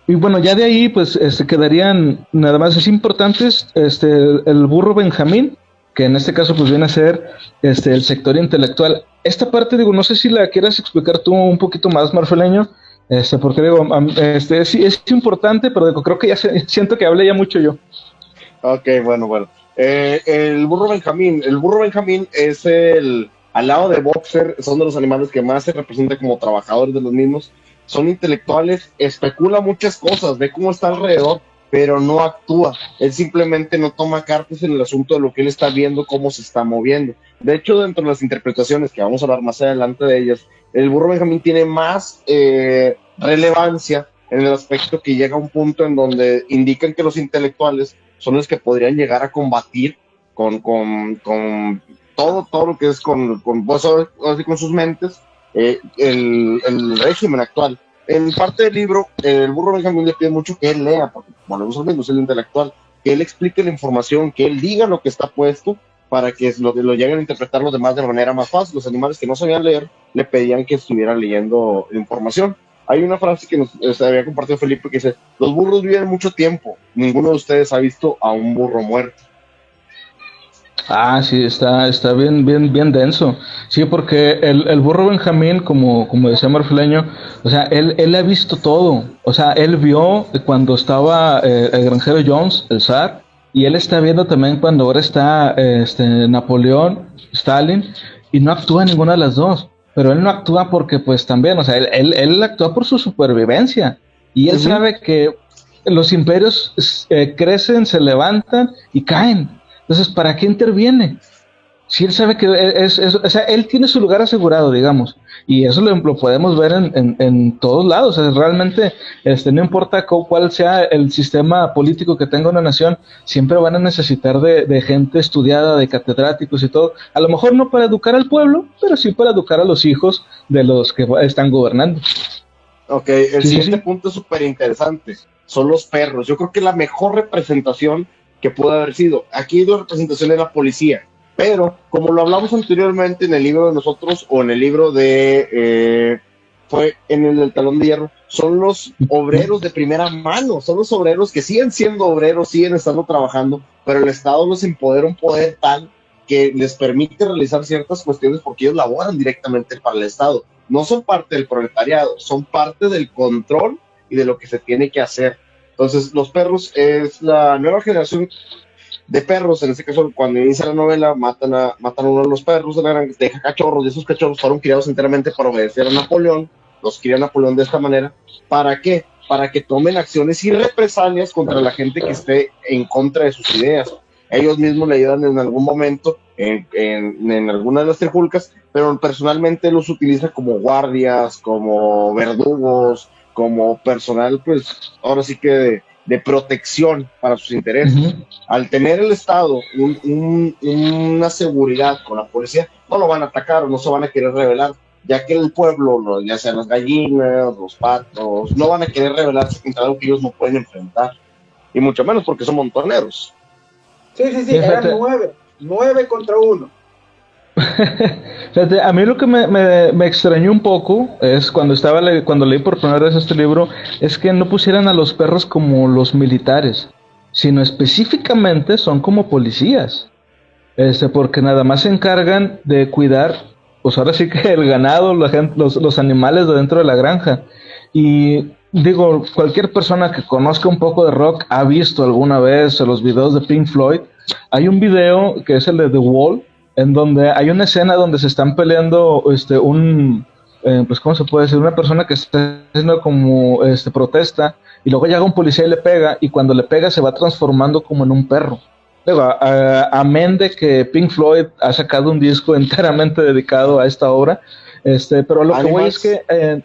y bueno, ya de ahí, pues, quedarían nada más es importantes, el burro Benjamín, que en este caso, pues, viene a ser, el sector intelectual. Esta parte, digo, no sé si la quieras explicar tú un poquito más, Marfeleño, porque digo, sí, es importante, pero digo, creo que siento que hablé ya mucho yo. Ok, bueno. El burro Benjamín es al lado de Boxer, son de los animales que más se representan como trabajadores de los mismos. Son intelectuales, especula muchas cosas, ve cómo está alrededor, pero no actúa. Él simplemente no toma cartas en el asunto de lo que él está viendo, cómo se está moviendo. De hecho, dentro de las interpretaciones, que vamos a hablar más adelante de ellas, el burro Benjamín tiene más relevancia en el aspecto que llega a un punto en donde indican que los intelectuales son los que podrían llegar a combatir con todo lo que es pues, con sus mentes el régimen actual. En parte del libro, el burro Benjamín le pide mucho que él lea, porque volvemos al mismo, es el intelectual, que él explique la información, que él diga lo que está puesto para que lo lleguen a interpretar los demás de manera más fácil. Los animales que no sabían leer le pedían que estuviera leyendo información. Hay una frase que nos había compartido Felipe que dice, los burros viven mucho tiempo, ninguno de ustedes ha visto a un burro muerto. Ah, sí, está bien, bien, bien denso. Sí, porque el burro Benjamín, como decía Marfileño, o sea, él ha visto todo. O sea, él vio cuando estaba el granjero Jones, el zar, y él está viendo también cuando ahora está Napoleón, Stalin, y no actúa ninguna de las dos. Pero él no actúa porque, pues también, o sea, él actúa por su supervivencia. Y él sabe que los imperios crecen, se levantan y caen. Entonces, ¿para qué interviene? Si él sabe que o sea, él tiene su lugar asegurado, digamos, y eso lo podemos ver en todos lados. O sea, realmente, no importa cuál sea el sistema político que tenga una nación, siempre van a necesitar de gente estudiada, de catedráticos y todo. A lo mejor no para educar al pueblo, pero sí para educar a los hijos de los que están gobernando. Ok, el Sí, sí, siguiente sí. punto es súper interesante. Son los perros. Yo creo que la mejor representación que pudo haber sido. Aquí hay dos representaciones de la policía, pero como lo hablamos anteriormente en el libro de nosotros o en el libro fue en el del Talón de Hierro, son los obreros de primera mano, son los obreros que siguen siendo obreros, siguen estando trabajando, pero el Estado los empodera un poder tal que les permite realizar ciertas cuestiones porque ellos laboran directamente para el Estado. No son parte del proletariado, son parte del control y de lo que se tiene que hacer. Entonces, los perros es la nueva generación de perros. En este caso, cuando inicia la novela, matan a uno de los perros de la granja, deja cachorros, y esos cachorros fueron criados enteramente para obedecer a Napoleón. los quería Napoleón de esta manera. ¿Para qué? Para que tomen acciones y represalias contra la gente que esté en contra de sus ideas. Ellos mismos le ayudan en algún momento en algunas de las trifulcas, pero personalmente los utiliza como guardias, como verdugos, como personal, pues ahora sí que de protección para sus intereses. Ujú. Al tener el Estado una seguridad con la policía, no lo van a atacar o no se van a querer rebelar, ya que el pueblo, ya sean las gallinas, los patos, no van a querer rebelarse contra algo que ellos no pueden enfrentar, y mucho menos porque son montoneros. Sí, eran Fíjate. 9 contra 1. Fíjate, a mí lo que me extrañó un poco es cuando leí por primera vez este libro, es que no pusieran a los perros como los militares, sino específicamente son como policías. Porque nada más se encargan de cuidar, pues ahora sí que el ganado, los animales de dentro de la granja. Y digo, cualquier persona que conozca un poco de rock ha visto alguna vez los videos de Pink Floyd. Hay un video que es el de The Wall, en donde hay una escena donde se están peleando, pues ¿cómo se puede decir? Una persona que está haciendo como protesta, y luego llega un policía y le pega, y cuando le pega se va transformando como en un perro. Digo, amén de que Pink Floyd ha sacado un disco enteramente dedicado a esta obra, pero a lo que voy es que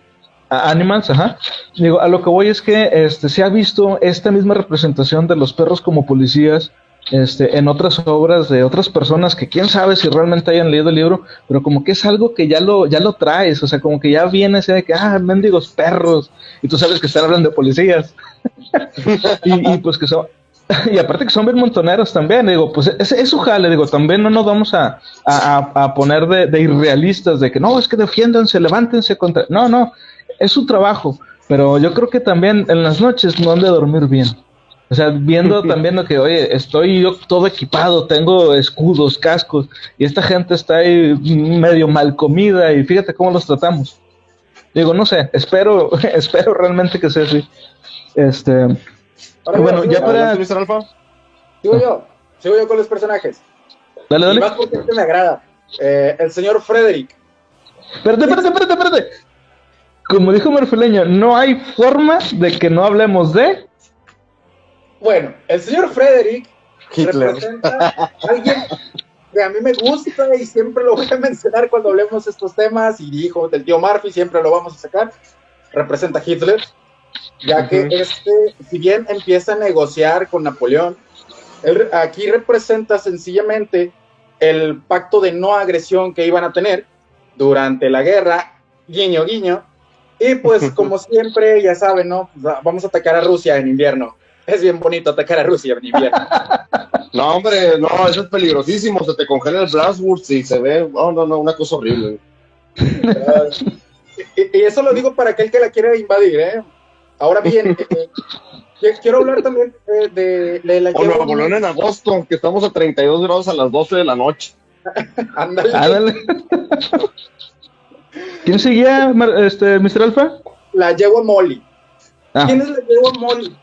Animals, ajá. Digo, a lo que voy es que se ha visto esta misma representación de los perros como policías en otras obras de otras personas que quién sabe si realmente hayan leído el libro, pero como que es algo que ya lo traes, o sea, como que ya viene ese de que, mendigos perros, y tú sabes que están hablando de policías, y pues que son, y aparte que son bien montoneros también, digo, pues es su jale, digo, también no nos vamos a poner de irrealistas, de que no, es que defiéndanse, levántense contra, no, es su trabajo, pero yo creo que también en las noches no han de dormir bien. O sea, viendo también lo que, oye, estoy yo todo equipado, tengo escudos, cascos, y esta gente está ahí medio mal comida, y fíjate cómo los tratamos. Digo, no sé, espero realmente que sea así. Ahora Bueno, sigo ya para... Mr. Alfa. sigo yo con los personajes. Dale. Y más porque este me agrada. El señor Frederick. Espérate. Como dijo Marfileño, no hay forma de que no hablemos de... Bueno, el señor Frederick Hitler. representa a alguien que a mí me gusta y siempre lo voy a mencionar cuando hablemos de estos temas, y dijo del tío Murphy, siempre lo vamos a sacar. Representa a Hitler, ya que si bien empieza a negociar con Napoleón, él aquí representa sencillamente el pacto de no agresión que iban a tener durante la guerra, guiño, guiño, y pues como siempre, ya saben, ¿no? Vamos a atacar a Rusia en invierno. Es bien bonito atacar a Rusia en invierno. No, hombre, no, eso es peligrosísimo, se te congela el Blastwurst y se ve, no, una cosa horrible. Y eso lo digo para aquel que la quiere invadir, ¿eh? Ahora bien, quiero hablar también de la... O Nuevo León en agosto, que estamos a 32 grados a las 12 de la noche. Ándale. ¿Quién seguía, Mr. Alfa? La yegua Molly. Ah. ¿Quién es la yegua Molly?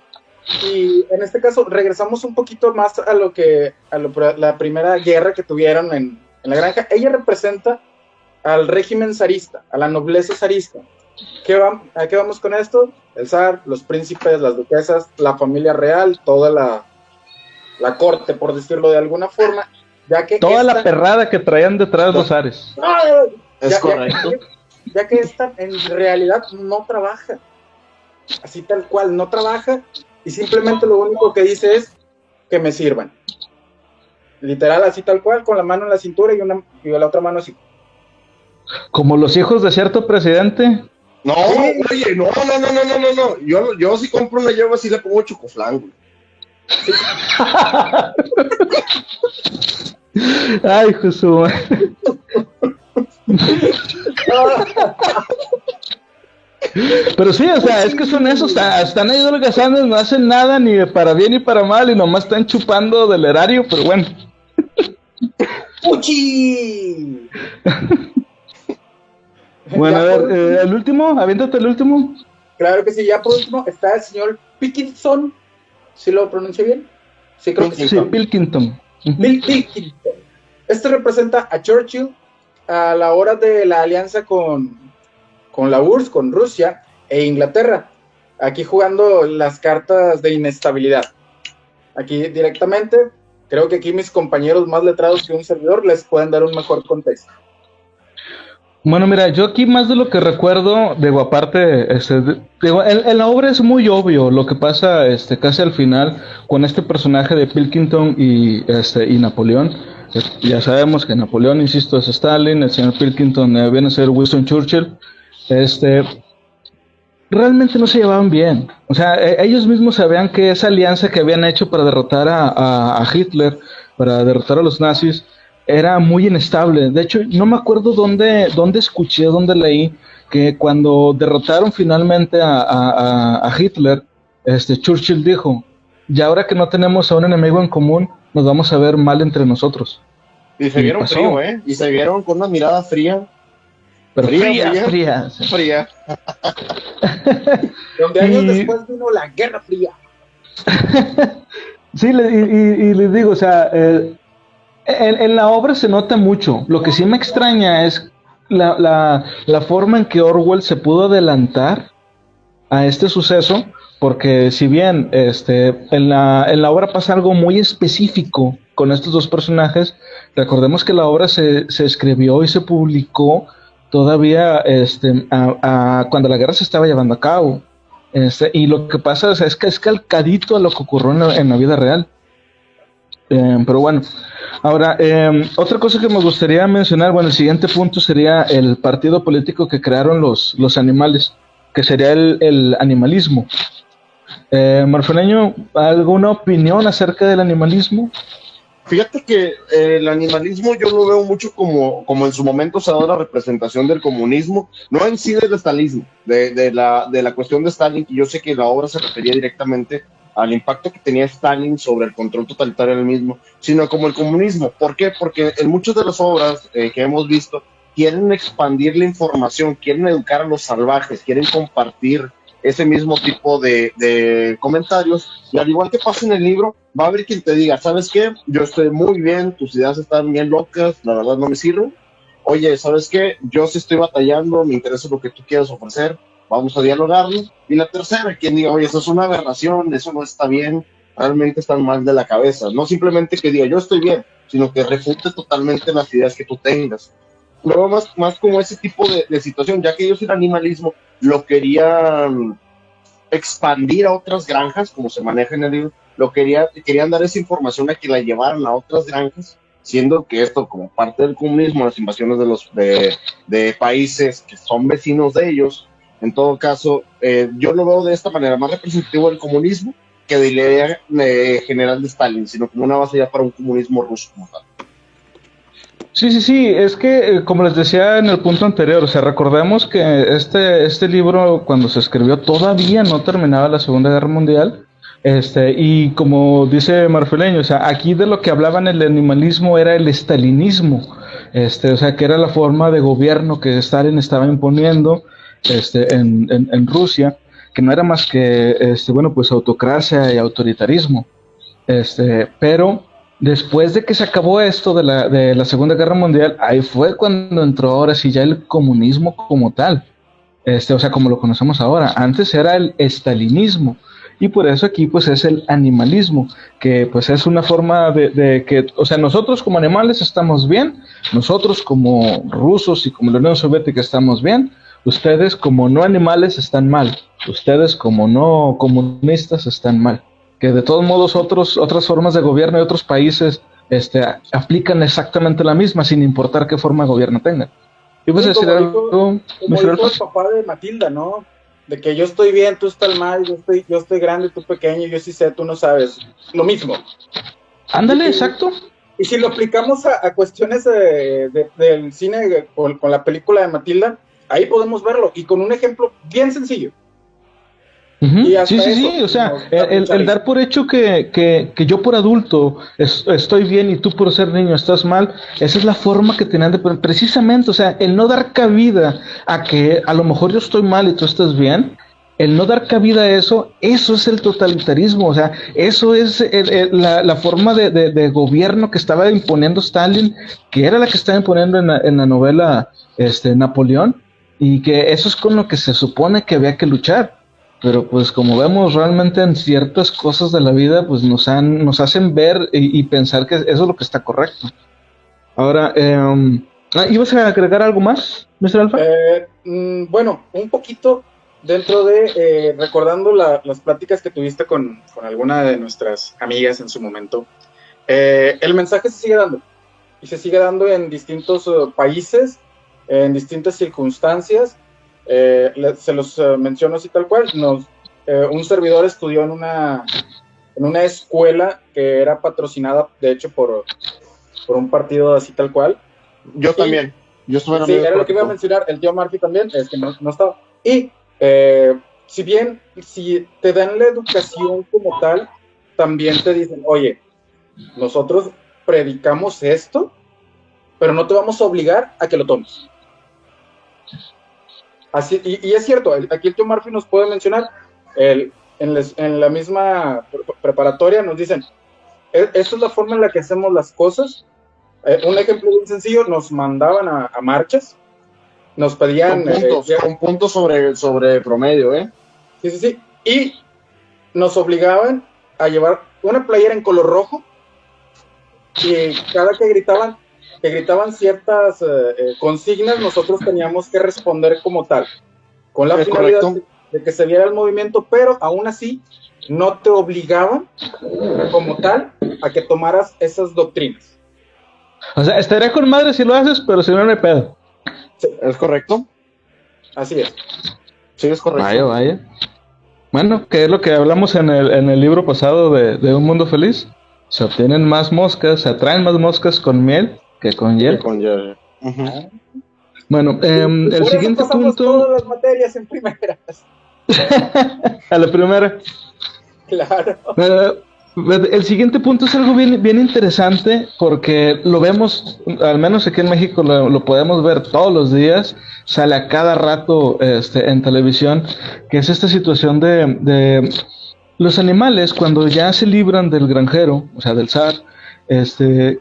Y en este caso regresamos un poquito más a la primera guerra que tuvieron en la granja. Ella representa al régimen zarista, a la nobleza zarista. ¿A qué vamos con esto? El zar, los príncipes, las duquesas, la familia real, toda la corte, por decirlo de alguna forma, ya que toda la perrada que traían detrás los zares. Es correcto. Ya que esta en realidad no trabaja, así tal cual, no trabaja, y simplemente lo único que dice es que me sirvan. Literal, así tal cual, con la mano en la cintura y la otra mano así. Como los hijos de cierto presidente. No, oye, no. Yo si compro una yegua sí le pongo chocoflan, güey. Ay, Jesús. Pero sí, o sea, es que son esos, están ahí holgazanes, no hacen nada ni para bien ni para mal, y nomás están chupando del erario, pero bueno. ¡Puchi! Bueno, a ver, el último, aviéntate el último. Claro que sí, ya por último está el señor Pilkington, ¿sí lo pronuncié bien? Sí, creo que sí. Sí, Pilkington. Pilkington. Este representa a Churchill a la hora de la alianza con con la URSS, con Rusia e Inglaterra. Aquí jugando las cartas de inestabilidad. Aquí directamente, creo que aquí mis compañeros más letrados que un servidor les pueden dar un mejor contexto. Bueno, mira, yo aquí más de lo que recuerdo, digo, aparte, digo, en la obra es muy obvio lo que pasa, casi al final con este personaje de Pilkington y Napoleón. Ya sabemos que Napoleón, insisto, es Stalin, el señor Pilkington viene a ser Winston Churchill. Realmente no se llevaban bien. O sea, ellos mismos sabían que esa alianza que habían hecho para derrotar a Hitler, para derrotar a los nazis, era muy inestable. De hecho, no me acuerdo dónde escuché, dónde leí, que cuando derrotaron finalmente a Hitler, Churchill dijo, y ahora que no tenemos a un enemigo en común, nos vamos a ver mal entre nosotros. Y se vieron frío, y se vieron con una mirada fría. Pero fría. Donde años después vino la Guerra Fría. Sí, y les digo, o sea, en la obra se nota mucho. Lo que sí me extraña es la forma en que Orwell se pudo adelantar a este suceso, porque si bien en la obra pasa algo muy específico con estos dos personajes, recordemos que la obra se escribió y se publicó todavía cuando la guerra se estaba llevando a cabo. Y lo que pasa es que es calcadito a lo que ocurrió en la vida real. Pero bueno, ahora, otra cosa que me gustaría mencionar, bueno, el siguiente punto sería el partido político que crearon los animales, que sería el animalismo. Marfileño, ¿alguna opinión acerca del animalismo? Fíjate que el animalismo yo lo veo mucho como en su momento se ha dado la representación del comunismo, no en sí del estalinismo, de la cuestión de Stalin, que yo sé que la obra se refería directamente al impacto que tenía Stalin sobre el control totalitario del mismo, sino como el comunismo. ¿Por qué? Porque en muchas de las obras que hemos visto quieren expandir la información, quieren educar a los salvajes, quieren compartir ese mismo tipo de comentarios, y al igual que pasa en el libro, va a haber quien te diga, ¿sabes qué? Yo estoy muy bien, tus ideas están bien locas, la verdad no me sirven. Oye, ¿sabes qué? Yo sí estoy batallando, me interesa lo que tú quieras ofrecer, vamos a dialogarlo. Y la tercera, quien diga, oye, eso es una aberración, eso no está bien, realmente están mal de la cabeza. No simplemente que diga, yo estoy bien, sino que refute totalmente las ideas que tú tengas. Lo veo más como ese tipo de situación, ya que ellos el animalismo lo querían expandir a otras granjas, como se maneja en el libro, querían dar esa información a que la llevaran a otras granjas, siendo que esto, como parte del comunismo, las invasiones de países que son vecinos de ellos, en todo caso, yo lo veo de esta manera, más representativo del comunismo que de la idea general de Stalin, sino como una base ya para un comunismo ruso como tal. Sí, es que como les decía en el punto anterior, o sea, recordemos que este libro cuando se escribió todavía no terminaba la Segunda Guerra Mundial, y como dice Marfileño, o sea, aquí de lo que hablaban el animalismo era el estalinismo, o sea, que era la forma de gobierno que Stalin estaba imponiendo, en Rusia, que no era más que, bueno, pues autocracia y autoritarismo, pero después de que se acabó esto de la Segunda Guerra Mundial, ahí fue cuando entró ahora sí ya el comunismo como tal, o sea, como lo conocemos ahora. Antes era el estalinismo, y por eso aquí pues es el animalismo, que pues es una forma de que, o sea, nosotros como animales estamos bien, nosotros como rusos y como la Unión Soviética estamos bien, ustedes como no animales están mal, ustedes como no comunistas están mal. Que de todos modos otras formas de gobierno de otros países aplican exactamente la misma, sin importar qué forma de gobierno tengan. Y pues decir algo, como dijo el papá de Matilda, ¿no? De que yo estoy bien, tú estás mal, yo estoy grande, tú pequeño, yo sí sé, tú no sabes. Lo mismo. Ándale, exacto. Y si lo aplicamos a cuestiones del cine con la película de Matilda, ahí podemos verlo, y con un ejemplo bien sencillo. Sí, o sea, el dar por hecho que yo por adulto estoy bien y tú por ser niño estás mal, esa es la forma que tenían de poner, precisamente, o sea, el no dar cabida a que a lo mejor yo estoy mal y tú estás bien, el no dar cabida a eso es el totalitarismo, o sea, eso es la forma de gobierno que estaba imponiendo Stalin, que era la que estaba imponiendo en la novela Napoleón. y que eso es con lo que se supone que había que luchar. Pero pues como vemos realmente en ciertas cosas de la vida, pues nos hacen ver y pensar que eso es lo que está correcto. Ahora, ¿ibas a agregar algo más, Mr. Alfa? Bueno, un poquito dentro de, recordando las pláticas que tuviste con alguna de nuestras amigas en su momento, el mensaje se sigue dando, y se sigue dando en distintos países, en distintas circunstancias. Se los menciono así tal cual. Un servidor estudió en una escuela que era patrocinada, de hecho, por un partido así tal cual. Yo también. Yo estuve en Sí, era lo que iba a mencionar. El tío Murphy también, es que no estaba. Y si te dan la educación como tal, también te dicen, oye, nosotros predicamos esto, pero no te vamos a obligar a que lo tomes. Así, y es cierto, aquí el tío Murphy nos puede mencionar, en la misma preparatoria nos dicen, esta es la forma en la que hacemos las cosas. Un ejemplo bien sencillo, nos mandaban a marchas, nos pedían... Con puntos sobre promedio, ¿eh? Sí, y nos obligaban a llevar una playera en color rojo, y cada que gritaban ciertas consignas, nosotros teníamos que responder como tal, con la finalidad de que se viera el movimiento, pero aún así no te obligaban como tal a que tomaras esas doctrinas. O sea, estaría con madre si lo haces, pero si no, no hay pedo. Sí. ¿Es correcto? Así es. Sí, es correcto. Vaya. Bueno, que es lo que hablamos en el libro pasado de Un Mundo Feliz. Se obtienen más moscas, se atraen más moscas con miel que con hiel. Uh-huh. Bueno, el siguiente punto... todas las materias en primeras. A la primera. Claro. El siguiente punto es algo bien interesante porque lo vemos, al menos aquí en México lo podemos ver todos los días, sale a cada rato en televisión, que es esta situación de los animales cuando ya se libran del granjero, o sea del zar,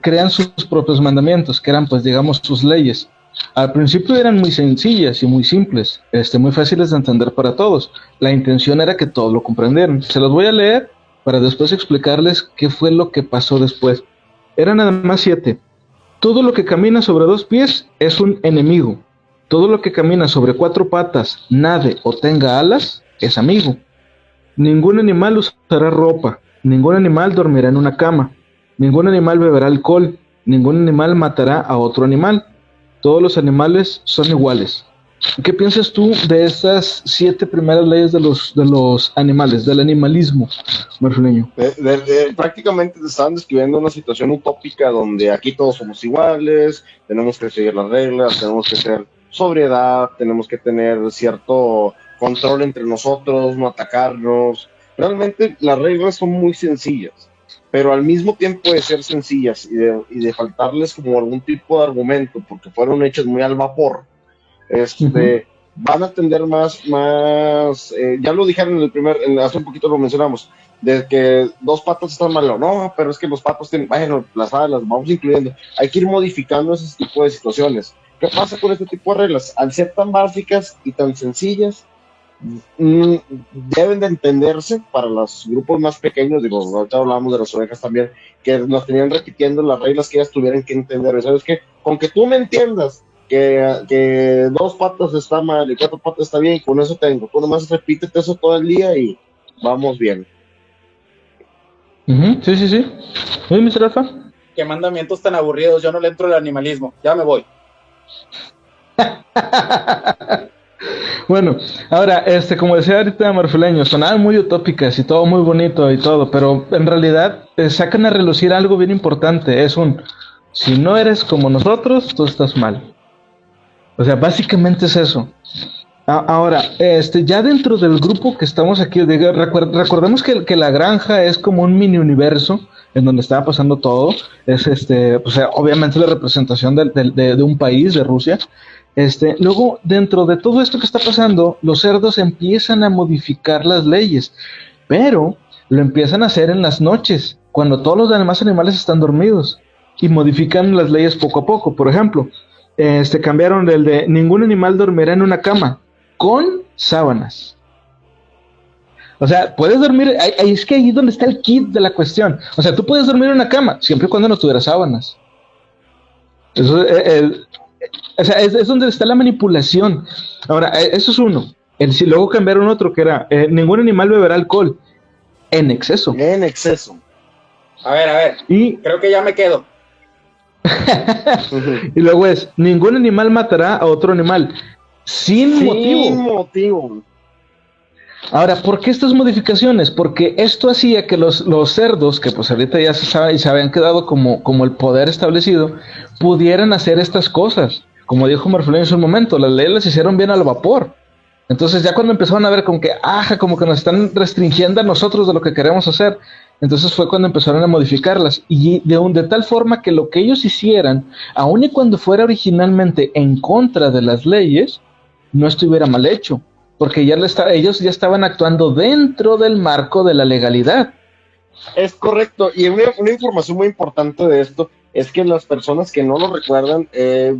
crean sus propios mandamientos, que eran pues digamos sus leyes. Al principio eran muy sencillas y muy simples, muy fáciles de entender para todos. La intención era que todos lo comprendieran. Se los voy a leer para después explicarles qué fue lo que pasó después. Eran nada más 7. Todo lo que camina sobre 2 pies es un enemigo. Todo lo que camina sobre 4 patas, nade o tenga alas, es amigo. Ningún animal usará ropa. Ningún animal dormirá en una cama. Ningún animal beberá alcohol. Ningún animal matará a otro animal. Todos los animales son iguales. ¿Qué piensas tú de estas 7 primeras leyes de los animales, del animalismo marfileño? Prácticamente te estaban describiendo una situación utópica donde aquí todos somos iguales, tenemos que seguir las reglas, tenemos que tener sobriedad, tenemos que tener cierto control entre nosotros, no atacarnos. Realmente las reglas son muy sencillas, pero al mismo tiempo de ser sencillas y de faltarles como algún tipo de argumento, porque fueron hechas muy al vapor, van a tener más ya lo dijeron hace un poquito lo mencionamos, de que 2 patos están mal, no, pero es que los patos tienen, bueno, las vamos incluyendo, hay que ir modificando ese tipo de situaciones. ¿Qué pasa con este tipo de reglas? Al ser tan básicas y tan sencillas, deben de entenderse para los grupos más pequeños. Digo, ahorita hablábamos de las ovejas también, que nos tenían repitiendo las reglas que ellas tuvieran que entender. ¿Sabes qué? Con que tú me entiendas que 2 patas está mal y 4 patas está bien, con eso tengo. Tú nomás repítete eso todo el día y vamos bien. Sí. ¿Sí, Mr. Alfa? Qué mandamientos tan aburridos, yo no le entro al animalismo, ya me voy. Bueno, ahora, como decía ahorita Marfileño, sonaban muy utópicas y todo muy bonito y todo, pero en realidad sacan a relucir algo bien importante, si no eres como nosotros, tú estás mal. O sea, básicamente es eso. Ahora, ya dentro del grupo que estamos aquí, recordemos que la granja es como un mini universo en donde estaba pasando todo. Es obviamente la representación de un país, de Rusia. Luego, dentro de todo esto que está pasando, los cerdos empiezan a modificar las leyes, pero lo empiezan a hacer en las noches, cuando todos los demás animales están dormidos, y modifican las leyes poco a poco. Por ejemplo, cambiaron el de ningún animal dormirá en una cama con sábanas. O sea, puedes dormir, es que ahí es donde está el kit de la cuestión. O sea, tú puedes dormir en una cama siempre y cuando no tuvieras sábanas. Eso, o sea, es donde está la manipulación. Ahora, eso es uno. Si luego cambiaron otro que era ningún animal beberá alcohol en exceso. En exceso. A ver, Y creo que ya me quedo. y luego es ningún animal matará a otro animal sin motivo. Ahora, ¿por qué estas modificaciones? Porque esto hacía que los cerdos, que pues ahorita ya se sabe y se habían quedado como el poder establecido, pudieran hacer estas cosas. Como dijo Marflén en un momento, las leyes las hicieron bien al vapor. Entonces ya cuando empezaron a ver como que, como que nos están restringiendo a nosotros de lo que queremos hacer, entonces fue cuando empezaron a modificarlas. Y de tal forma que lo que ellos hicieran, aun y cuando fuera originalmente en contra de las leyes, no estuviera mal hecho. Porque ellos ya estaban actuando dentro del marco de la legalidad. Es correcto, y una información muy importante de esto es que las personas que no lo recuerdan,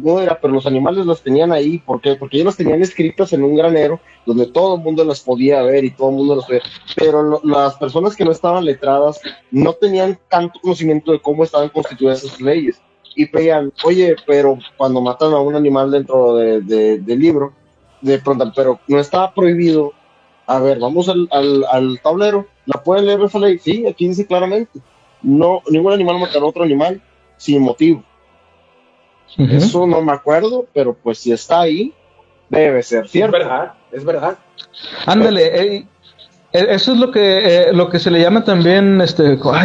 uno dirá, pero los animales los tenían ahí, ¿por qué? Porque ellos los tenían escritos en un granero donde todo el mundo los podía ver y todo el mundo los veía, pero las personas que no estaban letradas no tenían tanto conocimiento de cómo estaban constituidas esas leyes, y veían, oye, pero cuando matan a un animal dentro del libro, de pronto, pero no estaba prohibido. A ver, vamos al tablero. ¿La pueden leer esa ley? Sí, aquí dice claramente. No, ningún animal matará a otro animal sin motivo. Uh-huh. Eso no me acuerdo, pero pues si está ahí, debe ser cierto. Es verdad. Ándale, eso es lo que se le llama también,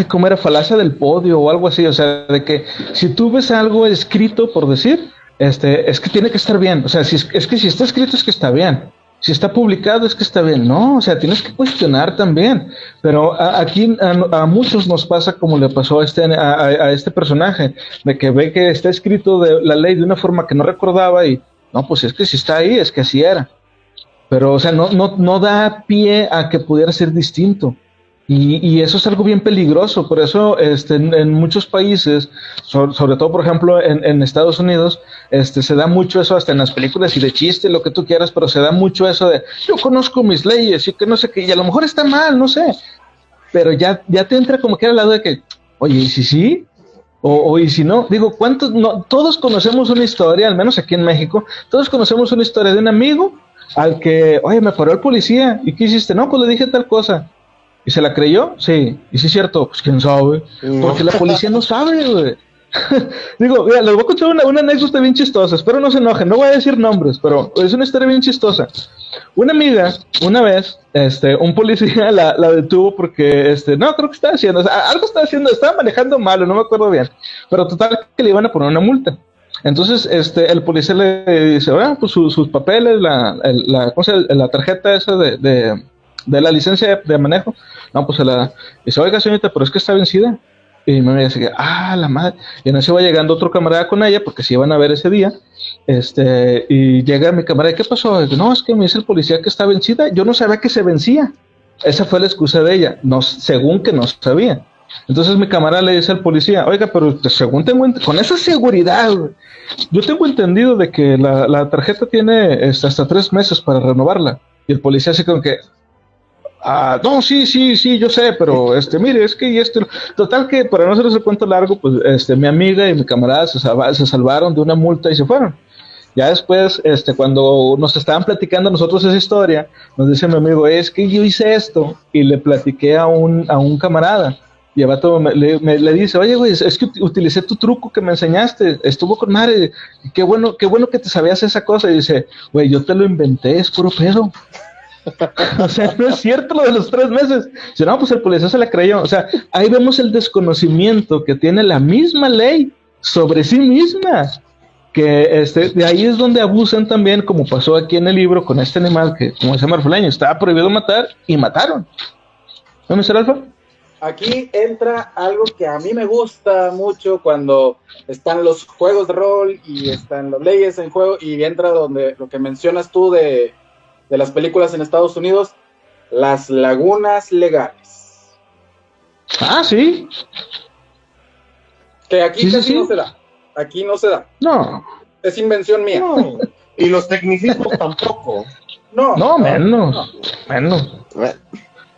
¿cómo era? Falacia del podio o algo así. O sea, de que si tú ves algo escrito, por decir, es que tiene que estar bien. O sea, es que si está escrito es que está bien. Si está publicado es que está bien. No, o sea, tienes que cuestionar también. Pero aquí a muchos nos pasa como le pasó a este personaje, de que ve que está escrito de la ley de una forma que no recordaba y, no, pues es que si está ahí es que así era. Pero, o sea, no da pie a que pudiera ser distinto. Y eso es algo bien peligroso. Por eso, en muchos países, sobre todo, por ejemplo, en Estados Unidos, se da mucho eso hasta en las películas y de chiste, lo que tú quieras, pero se da mucho eso de, yo conozco mis leyes y que no sé qué, y a lo mejor está mal, no sé. Pero ya te entra como que al lado de que, oye, ¿y si sí? O y si no, digo, ¿cuántos? No, todos conocemos una historia, al menos aquí en México, todos conocemos una historia de un amigo al que, oye, me paró el policía, ¿y qué hiciste? No, pues le dije tal cosa. ¿Y se la creyó? Sí. ¿Y sí es cierto? Pues quién sabe. No. Porque la policía no sabe, güey. Digo, mira, les voy a contar una anécdota bien chistosa. Espero no se enojen, no voy a decir nombres, pero es una historia bien chistosa. Una amiga, una vez, un policía la detuvo porque, no, creo que estaba haciendo, o sea, algo estaba haciendo, estaba manejando mal, no me acuerdo bien. Pero total que le iban a poner una multa. Entonces, el policía le dice, pues sus papeles, la tarjeta esa de la licencia de manejo. No, pues se la dice, oiga señorita, pero es que está vencida. Y me dice, la madre. Y en eso va llegando otro camarada con ella, porque se iban a ver ese día. Y llega mi camarada, ¿qué pasó? Dice, no, es que me dice el policía que está vencida. Yo no sabía que se vencía. Esa fue la excusa de ella, no, según que no sabía. Entonces mi camarada le dice al policía, oiga, pero según con esa seguridad, yo tengo entendido de que la tarjeta tiene hasta 3 meses para renovarla. Y el policía así como que, no, sí, yo sé, pero mire, es que total que para no hacer ese cuento largo, pues mi amiga y mi camarada se salvaron de una multa y se fueron. Ya después, cuando nos estaban platicando nosotros esa historia, nos dice mi amigo, es que yo hice esto y le platiqué a un camarada. Y el vato le dice, oye, güey, es que utilicé tu truco que me enseñaste, estuvo con madre, qué bueno que te sabías esa cosa. Y dice, güey, yo te lo inventé, es puro pedo. O sea, no es cierto lo de los 3 meses. Si no, pues el policía se la creyó. O sea, ahí vemos el desconocimiento que tiene la misma ley sobre sí misma. Que de ahí es donde abusan también, como pasó aquí en el libro con este animal que, como dice Marfleño, estaba prohibido matar y mataron. ¿No, Mr. Alfa? Aquí entra algo que a mí me gusta mucho cuando están los juegos de rol y están las leyes en juego, y entra donde lo que mencionas tú de las películas en Estados Unidos, las lagunas legales. Sí. Que aquí sí. no se da. Aquí no se da. No. es invención mía. No. Y los tecnicismos tampoco. No, menos.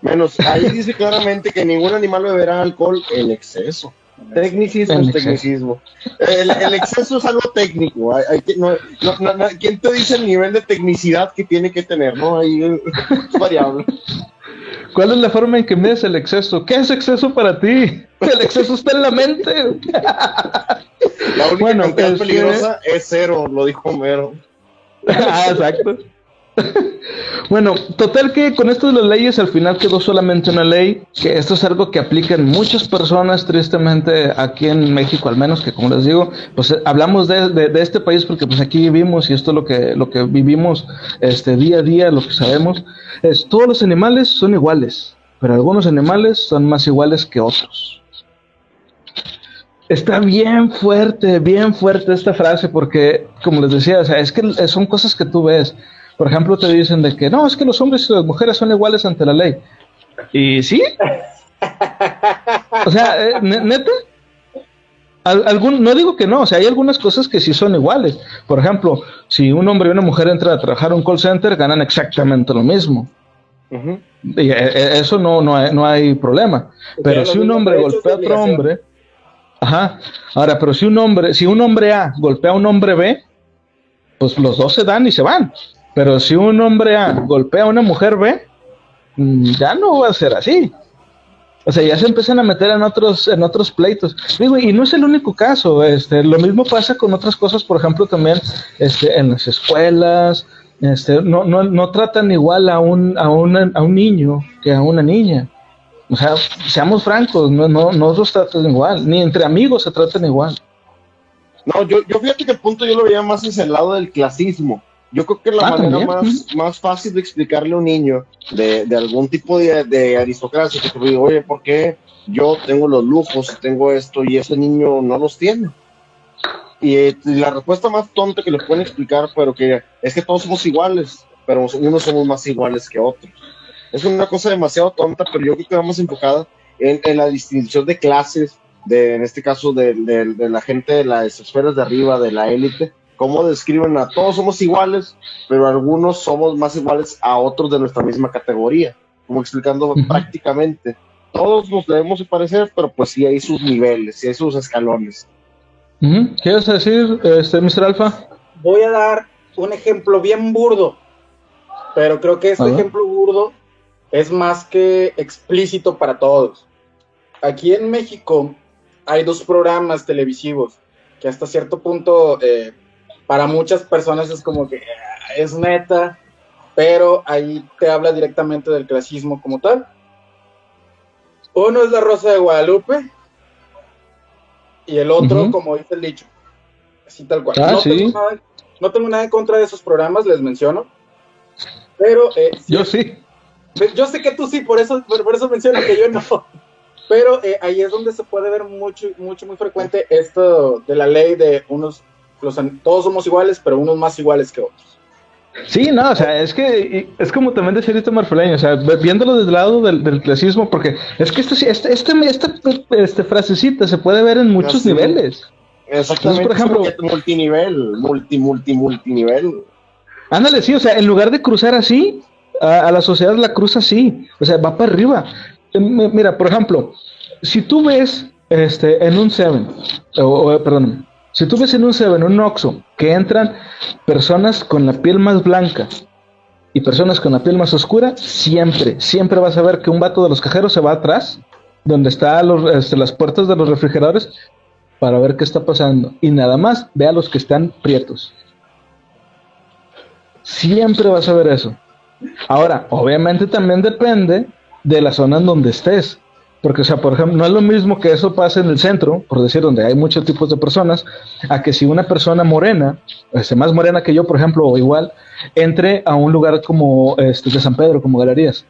Menos. Ahí dice claramente que ningún animal beberá alcohol en exceso. Tecnicismo. El exceso es algo técnico. ¿Quién te dice el nivel de tecnicidad que tiene que tener? ¿No? Ahí es variable. ¿Cuál es la forma en que mides el exceso? ¿Qué es exceso para ti? El exceso está en la mente. La única cantidad peligrosa es 0, lo dijo Homero. Exacto. Bueno, total que con esto de las leyes al final quedó solamente una ley, que esto es algo que aplican muchas personas, tristemente aquí en México al menos, que como les digo, pues hablamos de este país porque pues aquí vivimos y esto es lo que vivimos día a día, lo que sabemos, es todos los animales son iguales, pero algunos animales son más iguales que otros. Está bien fuerte esta frase porque, como les decía, o sea, es que son cosas que tú ves. Por ejemplo, te dicen de que no, es que los hombres y las mujeres son iguales ante la ley. ¿Y sí? O sea, neta. No digo que no, o sea, hay algunas cosas que sí son iguales. Por ejemplo, si un hombre y una mujer entran a trabajar a un call center, ganan exactamente lo mismo. Uh-huh. Y eso no hay problema. Pero si un hombre golpea a otro hombre, ahora, pero si un hombre A golpea a un hombre B, pues los dos se dan y se van. Pero si un hombre A golpea a una mujer B, ya no va a ser así. O sea, ya se empiezan a meter en otros pleitos. Digo, y no es el único caso. Lo mismo pasa con otras cosas, por ejemplo, también en las escuelas. No tratan igual a un niño que a una niña. O sea, seamos francos, no los tratan igual, ni entre amigos se tratan igual. No, yo fíjate que el punto yo lo veía más hacia el lado del clasismo. Yo creo que la manera más fácil de explicarle a un niño de algún tipo de aristocracia, que te digo, oye, ¿por qué yo tengo los lujos, tengo esto y ese niño no los tiene? Y la respuesta más tonta que le pueden explicar, pero que es que todos somos iguales, pero unos somos más iguales que otros. Es una cosa demasiado tonta, pero yo creo que va más enfocada en la distinción de clases, en este caso de la gente de las esferas de arriba, de la élite. Cómo describen a todos somos iguales, pero algunos somos más iguales a otros de nuestra misma categoría, como explicando prácticamente. Todos nos debemos parecer, pero pues sí hay sus niveles, sí hay sus escalones. ¿Qué vas a decir, Mr. Alfa? Voy a dar un ejemplo bien burdo, pero creo que este ejemplo burdo es más que explícito para todos. Aquí en México hay 2 programas televisivos que hasta cierto punto para muchas personas es como que es neta, pero ahí te habla directamente del clasismo como tal. Uno es La Rosa de Guadalupe y el otro, como dice el dicho, así tal cual. No tengo nada en contra de esos programas, les menciono, pero yo sí. Yo sé que tú sí, por eso menciono que yo no. Pero ahí es donde se puede ver muy frecuente esto de la ley de todos somos iguales, pero unos más iguales que otros. Sí, no, o sea, es que es como también decía Rito Marfeleño, o sea, viéndolo desde el lado del clasismo, porque es que esta frasecita se puede ver en muchos niveles. Exactamente. Entonces, por ejemplo, multinivel. Ándale, sí, o sea, en lugar de cruzar así, a la sociedad la cruza así, o sea, va para arriba. Mira, por ejemplo, si tú ves en un 7, si tú ves en un 7, un Oxxo, que entran personas con la piel más blanca y personas con la piel más oscura, siempre vas a ver que un vato de los cajeros se va atrás, donde están las puertas de los refrigeradores, para ver qué está pasando. Y nada más ve a los que están prietos. Siempre vas a ver eso. Ahora, obviamente también depende de la zona en donde estés. Porque, o sea, por ejemplo, no es lo mismo que eso pase en el centro, por decir, donde hay muchos tipos de personas, a que si una persona morena, más morena que yo, por ejemplo, o igual, entre a un lugar como de San Pedro, como Galerías.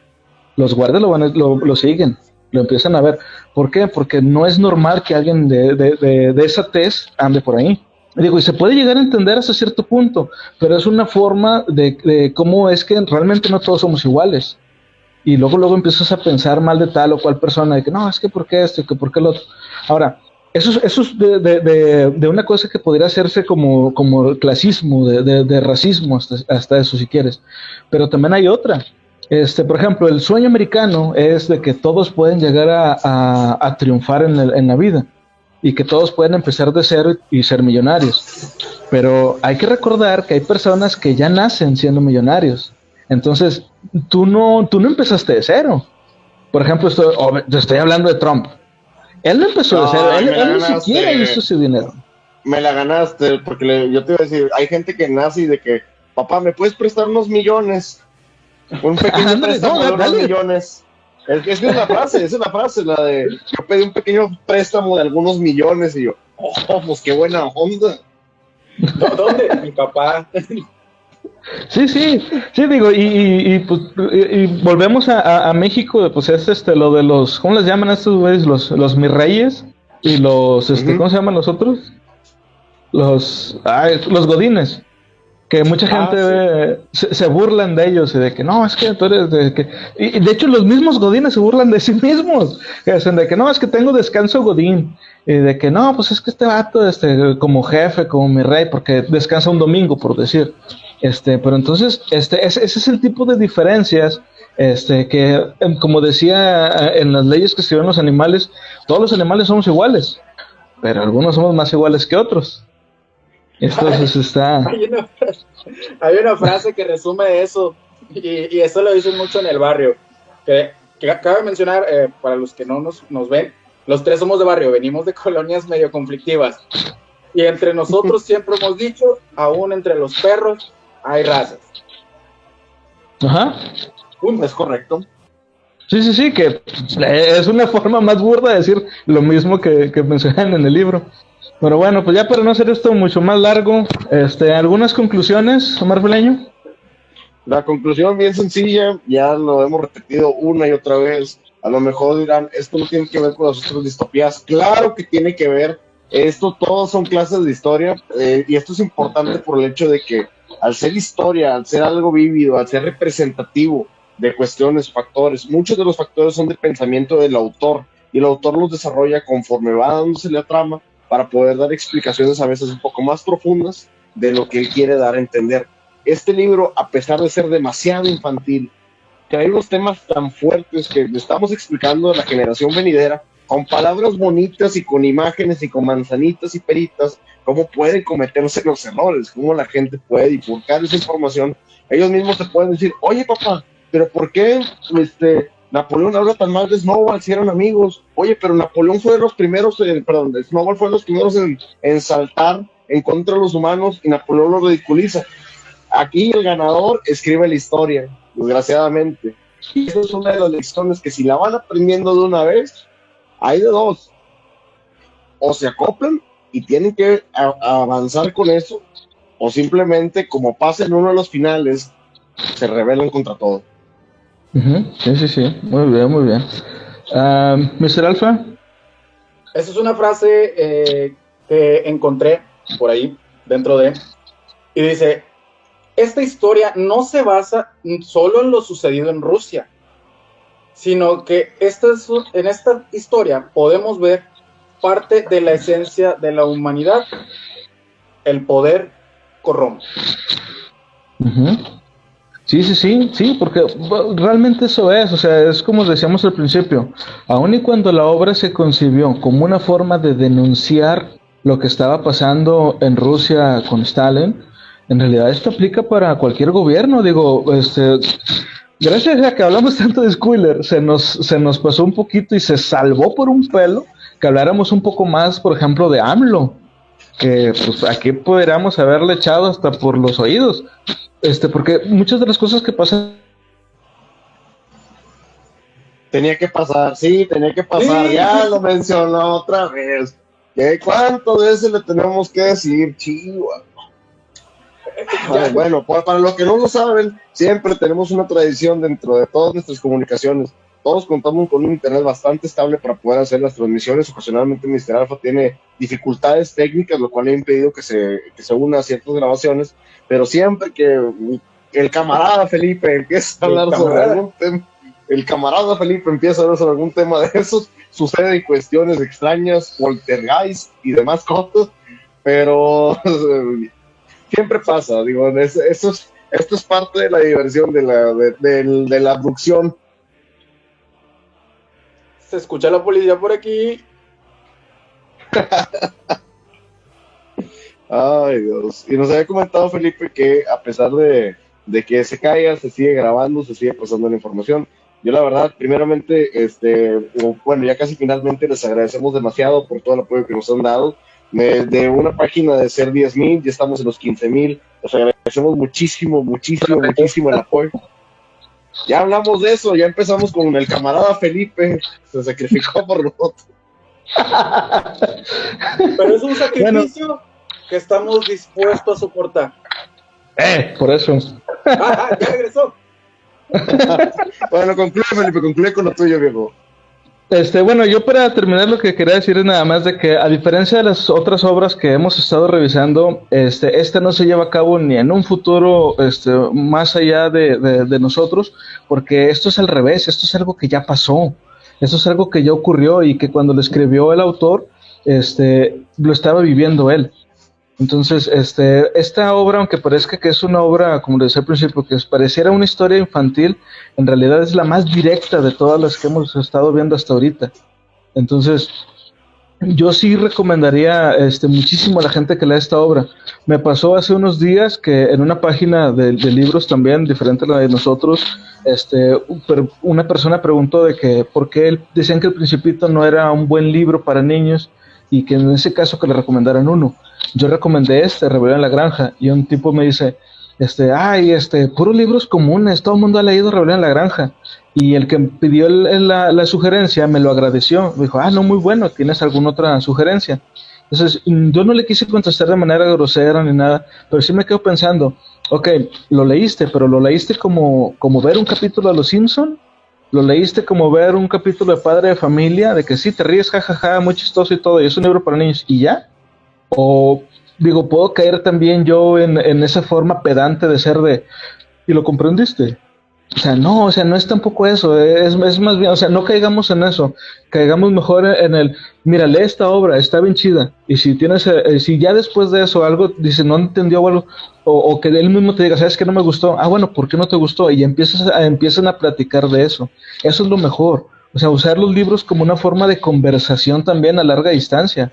Los guardias lo siguen, lo empiezan a ver. ¿Por qué? Porque no es normal que alguien de esa tez ande por ahí. Digo, y se puede llegar a entender hasta cierto punto, pero es una forma de cómo es que realmente no todos somos iguales. Y luego empiezas a pensar mal de tal o cual persona, de que no, es que por qué esto, que por qué lo otro. Ahora, Eso es de una cosa que podría hacerse como clasismo, de racismo, hasta eso si quieres. Pero también hay otra. Por ejemplo, el sueño americano es de que todos pueden llegar a triunfar en la vida y que todos pueden empezar de cero y ser millonarios. Pero hay que recordar que hay personas que ya nacen siendo millonarios. Entonces, tú no empezaste de cero. Por ejemplo, te estoy hablando de Trump. Él no empezó de cero, él ni siquiera hizo ese dinero. Me la ganaste, porque yo te iba a decir, hay gente que nace y de que, papá, ¿me puedes prestar unos millones? Un pequeño préstamo de unos millones. Es una frase, la de, yo pedí un pequeño préstamo de algunos millones y yo, oh, pues qué buena onda. ¿Dónde? Mi papá. Sí, digo, y volvemos a México, pues es lo de los, ¿cómo les llaman a estos güeyes? Los mis reyes y los, ¿cómo se llaman los otros? Los godines, que mucha gente se burlan de ellos y de que no, es que tú eres de que, y de hecho los mismos godines se burlan de sí mismos, que dicen de que no, es que tengo descanso godín, y de que no, pues es que este vato, como jefe, como mi rey, porque descansa un domingo, por decir. Pero entonces, ese es el tipo de diferencias, que, como decía en las leyes que escribieron los animales, todos los animales somos iguales, pero algunos somos más iguales que otros. Entonces Hay una frase que resume eso, y eso lo dicen mucho en el barrio, que cabe mencionar, para los que no nos ven, los tres somos de barrio, venimos de colonias medio conflictivas, y entre nosotros siempre hemos dicho, aún entre los perros, hay razas. Ajá. Es correcto. Sí, que es una forma más burda de decir lo mismo que mencionan en el libro. Pero bueno, pues ya para no hacer esto mucho más largo, ¿algunas conclusiones, Omar Beleño? La conclusión bien sencilla, ya lo hemos repetido una y otra vez. A lo mejor dirán, esto no tiene que ver con las otras distopías. Claro que tiene que ver. Esto todos son clases de historia, y esto es importante por el hecho de que al ser historia, al ser algo vívido, al ser representativo de cuestiones, factores, muchos de los factores son de pensamiento del autor, y el autor los desarrolla conforme va dándose la trama para poder dar explicaciones a veces un poco más profundas de lo que él quiere dar a entender. Este libro, a pesar de ser demasiado infantil, trae unos temas tan fuertes que le estamos explicando a la generación venidera, con palabras bonitas y con imágenes y con manzanitas y peritas, cómo pueden cometerse los errores, cómo la gente puede divulgar esa información. Ellos mismos te pueden decir, oye papá, pero ¿por qué Napoleón habla tan mal de Snowball si eran amigos? Oye, pero Napoleón fue de los primeros, Snowball fue de los primeros en saltar en contra de los humanos y Napoleón lo ridiculiza. Aquí el ganador escribe la historia, desgraciadamente. Y esa es una de las lecciones que si la van aprendiendo de una vez, hay de dos. O se acoplan y tienen que avanzar con eso, o simplemente, como pasa en uno de los finales, se rebelan contra todo. Sí. Muy bien. Mr. Alpha. Esa es una frase que encontré por ahí, dentro de, y dice, esta historia no se basa solo en lo sucedido en Rusia, sino que en esta historia podemos ver parte de la esencia de la humanidad. El poder corrompe. Sí, porque realmente eso es, o sea, es como decíamos al principio, aun y cuando la obra se concibió como una forma de denunciar lo que estaba pasando en Rusia con Stalin, en realidad esto aplica para cualquier gobierno, digo, gracias a que hablamos tanto de Squiller, se nos pasó un poquito y se salvó por un pelo que habláramos un poco más, por ejemplo, de AMLO, que pues aquí podríamos haberle echado hasta por los oídos, porque muchas de las cosas que pasan tenía que pasar, sí, ya lo mencionó otra vez. ¿Cuántas veces le tenemos que decir, Chihuahua? Bueno, para los que no lo saben, siempre tenemos una tradición dentro de todas nuestras comunicaciones. Todos contamos con un internet bastante estable para poder hacer las transmisiones. Ocasionalmente Mr. Alpha tiene dificultades técnicas, lo cual ha impedido que se una a ciertas grabaciones, pero siempre que el camarada Felipe empieza a hablar sobre algún tema, el camarada Felipe empieza a ver sobre algún tema de esos, suceden cuestiones extrañas, poltergeist y demás cosas, pero siempre pasa, digo, esto es parte de la diversión de la abducción. Se escucha la policía por aquí. Ay, Dios. Y nos había comentado Felipe que a pesar de que se caiga, se sigue grabando, se sigue pasando la información. Yo la verdad, primeramente, bueno, ya casi finalmente les agradecemos demasiado por todo el apoyo que nos han dado. De una página de ser 10,000, ya estamos en los 15,000. Les agradecemos muchísimo, muchísimo, muchísimo el apoyo. Ya hablamos de eso, ya empezamos con el camarada Felipe, se sacrificó por nosotros. Pero es un sacrificio que estamos dispuestos a soportar. Por eso. Ya regresó. Bueno, concluye, Felipe, concluye con lo tuyo, viejo. Bueno, yo para terminar lo que quería decir es nada más de que a diferencia de las otras obras que hemos estado revisando, esta no se lleva a cabo ni en un futuro más allá de nosotros, porque esto es al revés, esto es algo que ya pasó, esto es algo que ya ocurrió y que cuando lo escribió el autor, lo estaba viviendo él. Entonces, esta obra, aunque parezca que es una obra, como les decía al principio, que pareciera una historia infantil, en realidad es la más directa de todas las que hemos estado viendo hasta ahorita. Entonces, yo sí recomendaría muchísimo a la gente que lea esta obra. Me pasó hace unos días que en una página de libros también, diferente a la de nosotros, una persona preguntó de que por qué decían que El Principito no era un buen libro para niños y que en ese caso que le recomendaran uno. Yo recomendé Rebelión en la Granja, y un tipo me dice, puros libros comunes, todo el mundo ha leído Rebelión en la Granja, y el que pidió la sugerencia me lo agradeció, me dijo, no, muy bueno, ¿tienes alguna otra sugerencia? Entonces, yo no le quise contestar de manera grosera ni nada, pero sí me quedo pensando, ok, lo leíste, pero lo leíste como ver un capítulo de Los Simpson, lo leíste como ver un capítulo de Padre de Familia, de que sí, te ríes, jajaja, muy chistoso y todo, y es un libro para niños, y ya. O digo, puedo caer también yo en esa forma pedante de ser ¿y lo comprendiste? O sea, no es tampoco eso, es más bien, o sea, no caigamos en eso, caigamos mejor en mira, lee esta obra, está bien chida, y si tienes, si ya después de eso algo, dice, no entendió algo, o que él mismo te diga, ¿sabes qué no me gustó? Bueno, ¿por qué no te gustó? Y empiezan a platicar de eso es lo mejor, o sea, usar los libros como una forma de conversación también a larga distancia.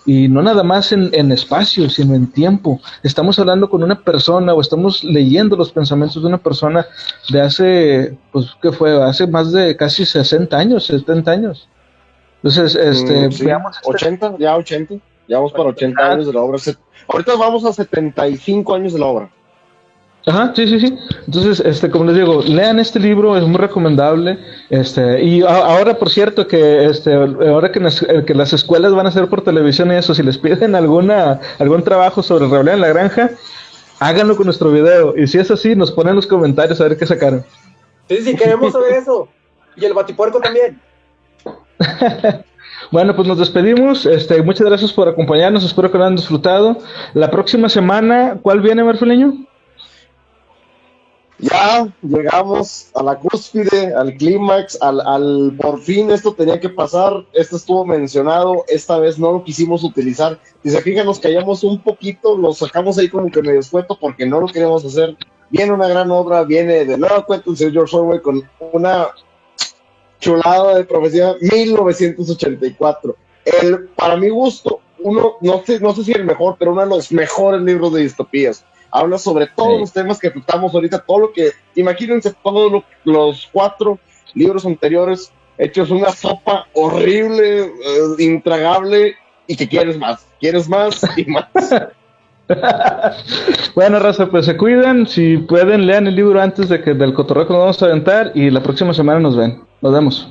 Y no nada más en espacio, sino en tiempo. Estamos hablando con una persona o estamos leyendo los pensamientos de una persona de hace, pues, ¿qué fue? Hace más de casi 60 años, 70 años. Entonces, Sí, veamos... 80, ya 80, ya vamos para 80 años de la obra. Ahorita vamos a 75 años de la obra. Ajá, sí. Entonces, como les digo, lean este libro, es muy recomendable. Y ahora, por cierto, que ahora que las escuelas van a hacer por televisión y eso, si les piden algún trabajo sobre Rebelión en la Granja, háganlo con nuestro video. Y si es así, nos ponen en los comentarios a ver qué sacaron. Sí, queremos saber eso. Y el batipuerco también. Bueno, pues nos despedimos. Muchas gracias por acompañarnos. Espero que lo hayan disfrutado. La próxima semana, ¿cuál viene, Marfileño? Ya llegamos a la cúspide, al clímax, al por fin esto tenía que pasar, esto estuvo mencionado, esta vez no lo quisimos utilizar, si se fijan nos callamos un poquito, lo sacamos ahí como que medio escueto porque no lo queríamos hacer. Viene una gran obra, viene de nueva cuenta el señor George Orwell con una chulada de profecía, 1984. Para mi gusto, no sé si el mejor, pero uno de los mejores libros de distopías. Habla sobre todos los temas que tratamos ahorita, todo lo que, imagínense todos los 4 libros anteriores hechos una sopa horrible, intragable, y que quieres más y más. Bueno, raza, pues se cuidan, si pueden lean el libro antes del cotorreo que nos vamos a aventar, y la próxima semana nos vemos.